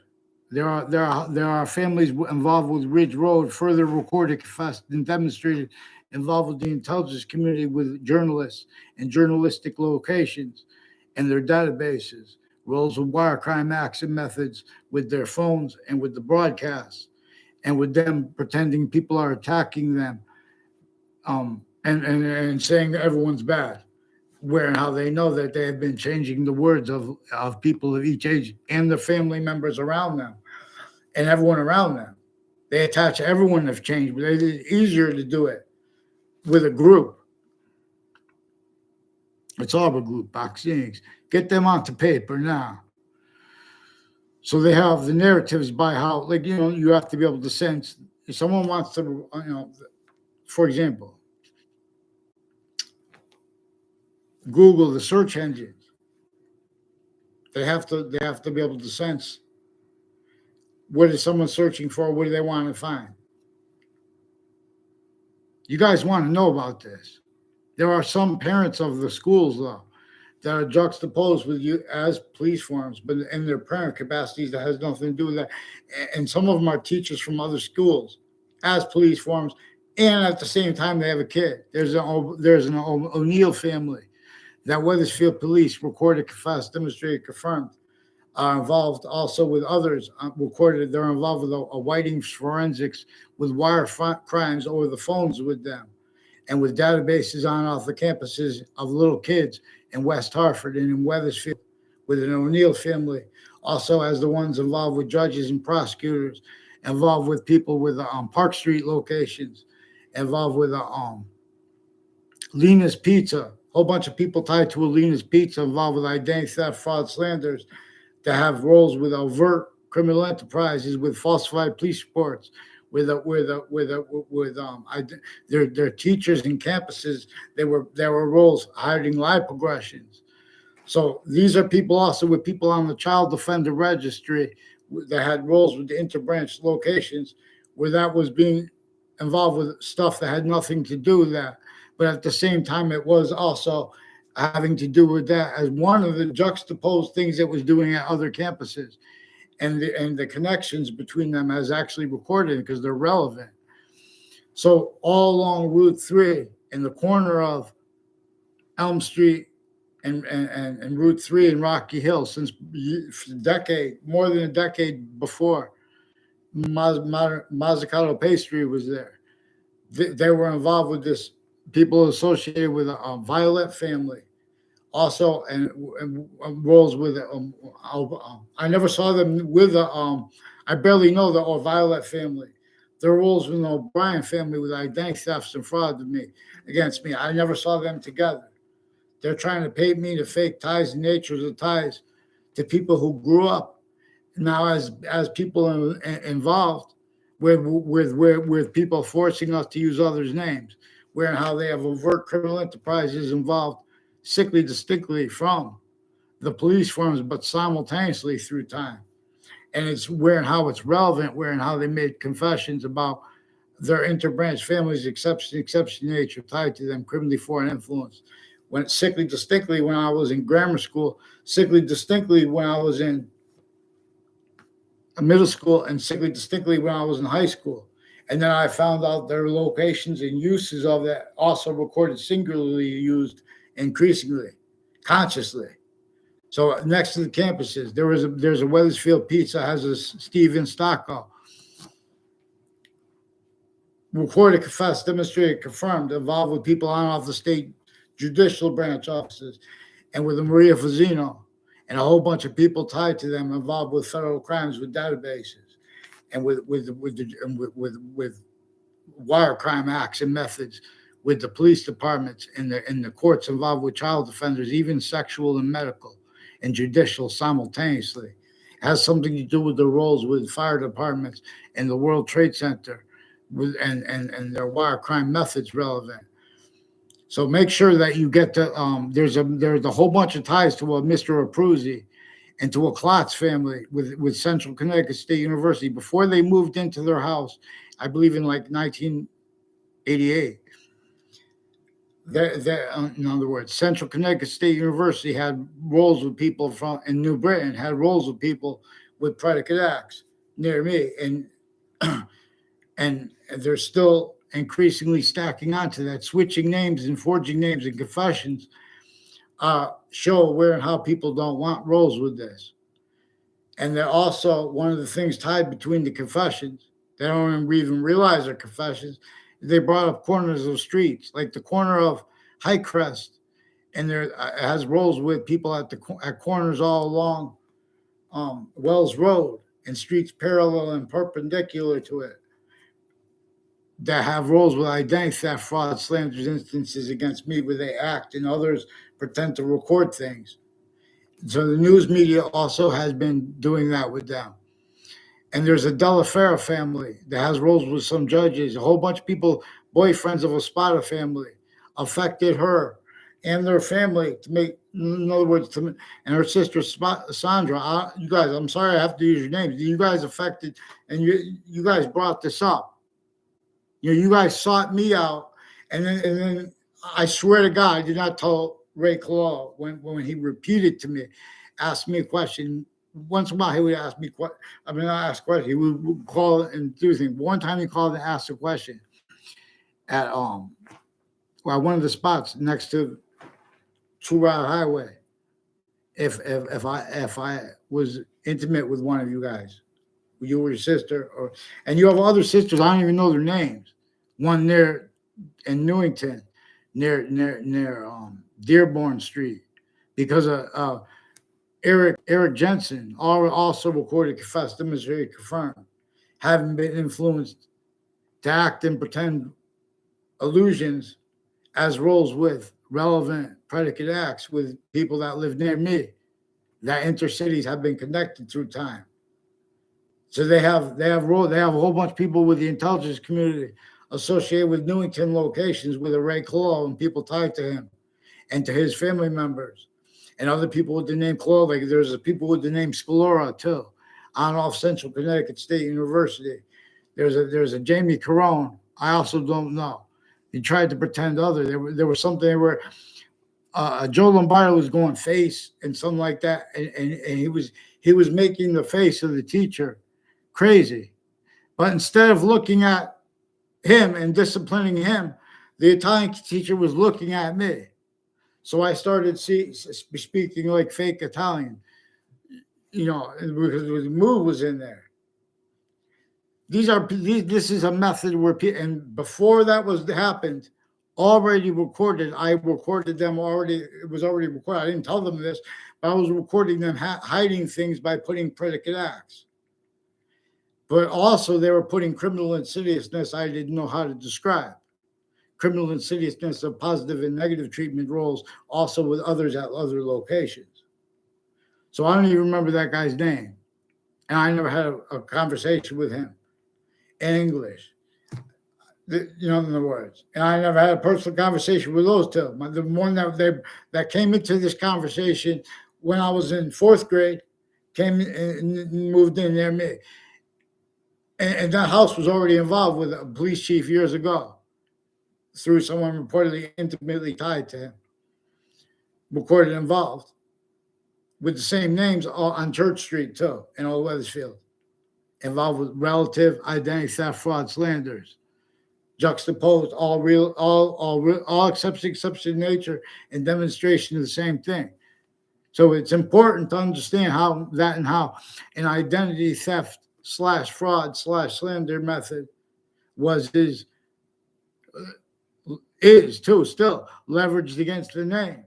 There are families involved with Ridge Road, further recorded, confessed, and demonstrated involved with the intelligence community with journalists and journalistic locations and their databases, roles with wire crime acts and methods with their phones and with the broadcasts, and with them pretending people are attacking them and saying everyone's bad, where and how they know that they have been changing the words of people of each age and their family members around them and everyone around them. They attach everyone have changed, but it is easier to do it with a group. It's all a group, boxings. Get them onto paper now. So they have the narratives by how, you have to be able to sense. If someone wants to, for example, Google the search engines. They have to be able to sense what is someone searching for, what do they want to find. You guys want to know about this. There are some parents of the schools, though, that are juxtaposed with you as police forms, but in their parent capacities that has nothing to do with that. And some of them are teachers from other schools as police forms, and at the same time they have a kid. There's an O'Neill family that Wethersfield police recorded, confessed, demonstrated, confirmed are involved also with others recorded. They're involved with a Whiting's forensics with wire crimes over the phones with them and with databases on off the campuses of little kids in West Hartford and in Wethersfield with an O'Neill family, also as the ones involved with judges and prosecutors, involved with people with Park Street locations, involved with Lena's Pizza, a whole bunch of people tied to Lena's Pizza involved with identity theft, fraud, slanders, to have roles with overt criminal enterprises, with falsified police reports, with their teachers and campuses. There were roles hiding live progressions. So these are people also with people on the child defender registry that had roles with the interbranch locations where that was being involved with stuff that had nothing to do with that. But at the same time, it was also having to do with that as one of the juxtaposed things it was doing at other campuses, and the connections between them as actually recorded because they're relevant. So all along Route 3 in the corner of Elm Street and Route 3 in Rocky Hill since more than a decade before Mazzucato Pastry was there. They were involved with this, people associated with a Violet family. Also, and roles with I never saw them with I barely know the Violet family. Their roles with the O'Brien family with identity thefts and fraud against me. I never saw them together. They're trying to paint me the fake ties and natures of ties to people who grew up now as people involved with people forcing us to use others' names, where and how they have overt criminal enterprises involved sickly distinctly from the police forms, but simultaneously through time. And it's where and how it's relevant, where and how they made confessions about their interbranch families, exception nature tied to them, criminally foreign influence. When sickly distinctly when I was in grammar school, sickly distinctly when I was in middle school, and sickly distinctly when I was in high school. And then I found out their locations and uses of that also recorded singularly used increasingly, consciously. So next to the campuses, there's a Wethersfield Pizza, has a Steven Stocko. Recorded, confessed, demonstrated, confirmed, involved with people on off the state judicial branch offices, and with a Maria Fazzino, and a whole bunch of people tied to them involved with federal crimes with databases, and with wire crime acts and methods, with the police departments and the courts involved with child offenders, even sexual and medical and judicial simultaneously. It has something to do with the roles with fire departments and the World Trade Center and their wire crime methods relevant. So make sure that you get to, there's a whole bunch of ties to a Mr. Abruzzi and to a Klotz family with Central Connecticut State University before they moved into their house, I believe in like 1988. In other words, Central Connecticut State University had roles with people from in New Britain, had roles with people with predicate acts near me, and they're still increasingly stacking onto that, switching names and forging names and confessions show where and how people don't want roles with this. And they're also, one of the things tied between the confessions, they don't even realize they're confessions. They brought up corners of streets, like the corner of Highcrest, and there has roles with people at corners all along Wells Road and streets parallel and perpendicular to it that have roles with identity theft, fraud, slanders, instances against me where they act and others pretend to record things. So the news media also has been doing that with them. And there's a Della Fera family that has roles with some judges. A whole bunch of people, boyfriends of a Spada family, affected her and their family to make, in other words, and her sister Sandra. You guys, I'm sorry I have to use your names. You guys affected, and you guys brought this up. You guys sought me out, and then I swear to God, I did not tell Ray Claw, when he repeated to me, asked me a question. Once in a while, he would ask me, not ask questions. He would call and do things. One time, he called and asked a question at one of the spots next to True Route Highway. If I was intimate with one of you guys, you or your sister, and you have other sisters, I don't even know their names. One there in Newington, near Dearborn Street, because Eric Jensen also recorded, confessed, demonstrated, confirmed, having been influenced to act and pretend illusions as roles with relevant predicate acts with people that live near me, that intercities have been connected through time. So they have a whole bunch of people with the intelligence community associated with Newington locations with a Ray Claw and people tied to him and to his family members and other people with the name Claw. Like there's people with the name Scalora too, on off Central Connecticut State University. There's a Jamie Carone. I also don't know. He tried to pretend other. There was something where Joe Lombardo was going face and something like that, and he was making the face of the teacher crazy. But instead of looking at him and disciplining him, the Italian teacher was looking at me. So I started speaking like fake Italian, because the mood was in there. This is a method where and before that happened, already recorded. I recorded them already. It was already recorded. I didn't tell them this, but I was recording them hiding things by putting predicate acts. But also they were putting criminal insidiousness I didn't know how to describe. Criminal insidiousness of positive and negative treatment roles, also with others at other locations. So I don't even remember that guy's name. And I never had a conversation with him in English. In other words. And I never had a personal conversation with those two. The one that came into this conversation when I was in fourth grade, came and moved in near me. And that house was already involved with a police chief years ago through someone reportedly intimately tied to him. Recorded involved with the same names on Church Street too, in Old Weathersfield. Involved with relative identity theft, fraud, slanders. Juxtaposed all exception nature and demonstration of the same thing. So it's important to understand how an identity theft / fraud / slander method is too still leveraged against the name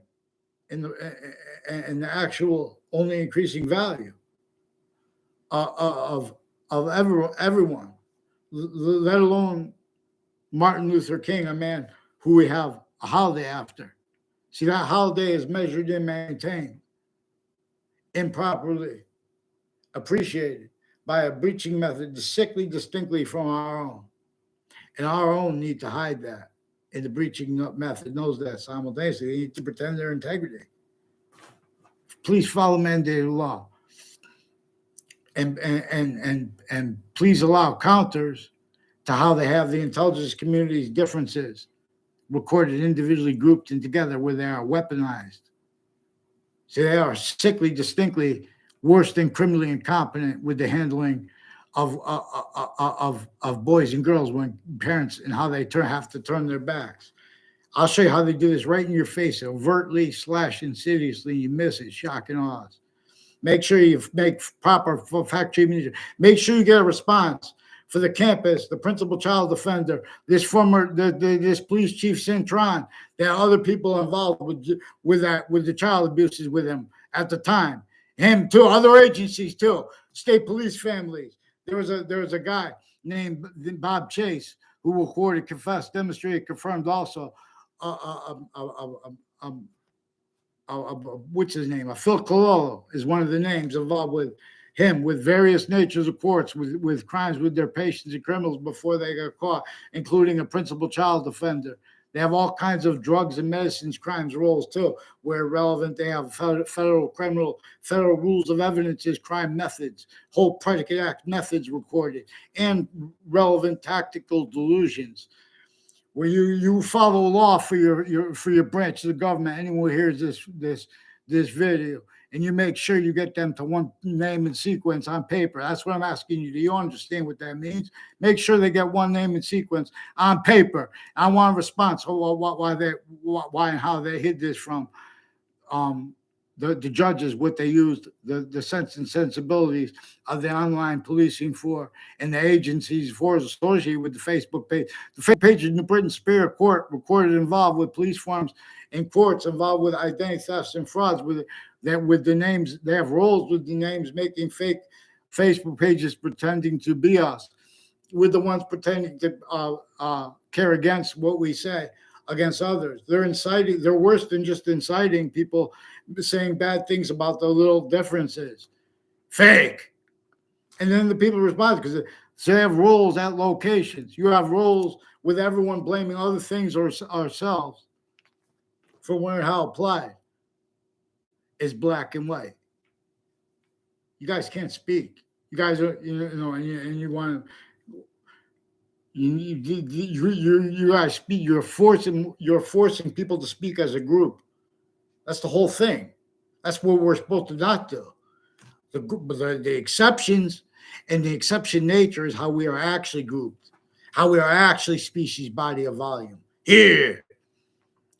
and the actual only increasing value of everyone, let alone Martin Luther King, a man who we have a holiday after. See, that holiday is measured and maintained improperly, appreciated by a breaching method distinctly from our own. And our own need to hide that. And the breaching method knows that simultaneously. They need to pretend their integrity. Please follow mandated law. And please allow counters to how they have the intelligence community's differences recorded individually, grouped and together, where they are weaponized. So they are sickly, distinctly worse than criminally incompetent with the handling of boys and girls when parents and how they have to turn their backs. I'll show you how they do this right in your face, overtly / insidiously. You miss it, shock and awe. Make sure you make proper fact treatment. Make sure you get a response for the campus, the principal child offender, this police chief Cintron. There are other people involved with the child abuses with him at the time. Him too, other agencies too, state police families. There was a guy named Bob Chase who recorded, confessed, demonstrated, confirmed also. What's his name? Phil Cololo is one of the names involved with him, with various natures of courts, with crimes with their patients and criminals before they got caught, including a principal child offender. They have all kinds of drugs and medicines crimes roles too, where relevant they have federal rules of evidences, crime methods, whole predicate act methods recorded, and relevant tactical delusions. where you follow law for your branch of the government. Anyone who hears this video, and you make sure you get them to one name and sequence on paper. That's what I'm asking you. Do you understand what that means? Make sure they get one name and sequence on paper. I want a response. Why and how they hid this from the judges, what they used, the sense and sensibilities of the online policing for, and the agencies for is associated with the Facebook page. The Facebook page of New Britain Superior Court recorded involved with police forms and courts involved with identity thefts and frauds with the names. They have roles with the names, making fake Facebook pages pretending to be us, with the ones pretending to care against what we say against others. They're inciting. They're worse than just inciting people, saying bad things about the little differences. Fake. And then the people respond because they have roles at locations. You have roles with everyone blaming other things or ourselves for when and how applied is black and white. You guys can't speak. You guys are, and you want to. You guys speak. You're forcing people to speak as a group. That's the whole thing. That's what we're supposed to not do. The exceptions and the exception nature is how we are actually grouped, how we are actually species, body of volume. Here.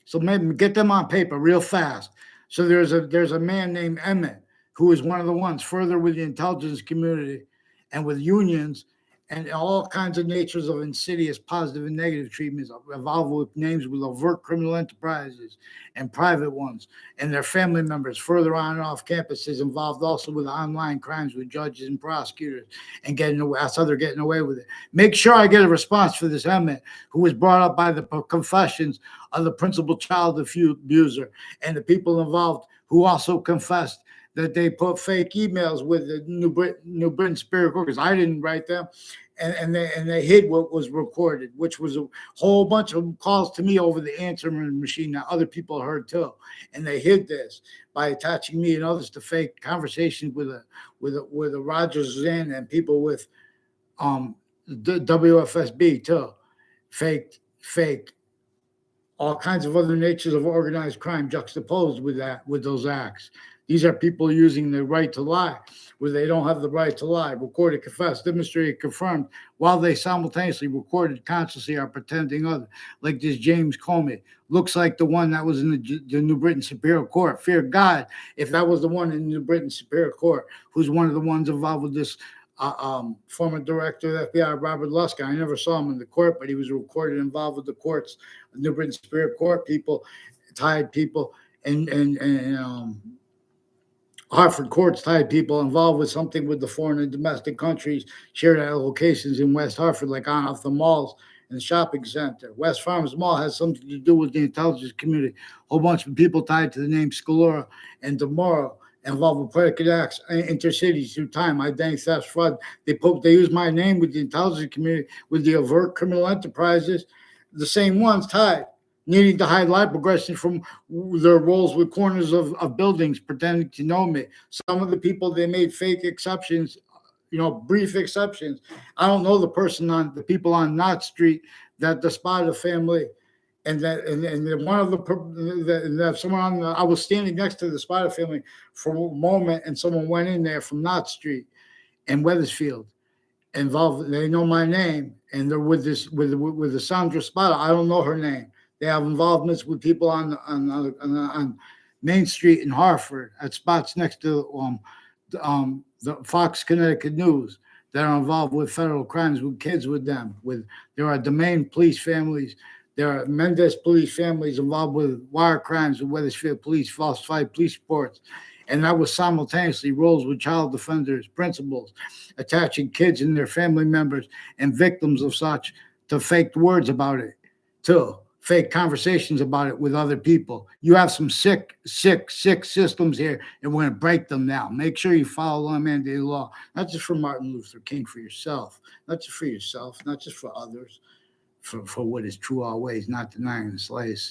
So maybe get them on paper real fast. So there's a man named Emmett who is one of the ones further with the intelligence community and with unions and all kinds of natures of insidious positive and negative treatments involved with names with overt criminal enterprises and private ones and their family members further on and off campuses involved also with online crimes with judges and prosecutors and getting away. That's how they're getting away with it. Make sure I get a response for this Emmett, who was brought up by the confessions of the principal child abuser and the people involved who also confessed that they put fake emails with the New Britain Superior Court, because I didn't write them, and they hid what was recorded, which was a whole bunch of calls to me over the answering machine that other people heard too, and they hid this by attaching me and others to fake conversations with a Rogers Zan and people with the WFSB too, fake all kinds of other natures of organized crime juxtaposed with those acts. These are people using the right to lie where they don't have the right to lie. Recorded, confessed, demonstrated, confirmed, while they simultaneously recorded consciously are pretending other. Like this James Comey. Looks like the one that was in the New Britain Superior Court. Fear God, if that was the one in the New Britain Superior Court, who's one of the ones involved with this former director of the FBI, Robert Lusk. I never saw him in the court, but he was recorded involved with the courts, the New Britain Superior Court people, tied people, and Hartford courts tied people involved with something with the foreign and domestic countries, shared at locations in West Hartford, like on off the malls and the shopping center. West Farms Mall has something to do with the intelligence community. A whole bunch of people tied to the name Scalora and DeMoro involved with predicate acts, intercities through time, identity theft, fraud. They use my name with the intelligence community, with the overt criminal enterprises, the same ones tied, needing to hide life progression from their roles with corners of buildings, pretending to know me. Some of the people, they made fake exceptions, brief exceptions. I don't know the people on Knott Street that the Spada family, and one of that someone I was standing next to the Spada family for a moment, and someone went in there from Knott Street and Weathersfield, involved. They know my name, and they're with the Sandra Spada. I don't know her name. They have involvements with people on Main Street in Hartford at spots next to the Fox Connecticut News that are involved with federal crimes with kids with them. There are Domain police families. There are Mendez police families involved with wire crimes with Weathersfield police, falsified police reports. And that was simultaneously roles with child defenders, principals, attaching kids and their family members and victims of such to fake words about it, too. Fake conversations about it with other people. You have some sick systems here, and we're going to break them now. Make sure you follow law and mandated law, not just for Martin Luther King, for yourself, not just for yourself, not just for others, for what is true always, not denying the slightest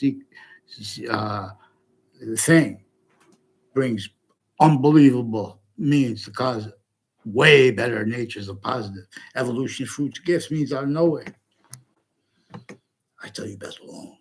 thing. Brings unbelievable means to cause way better natures of positive evolution, fruits, gifts, means out of nowhere. I tell you best alone.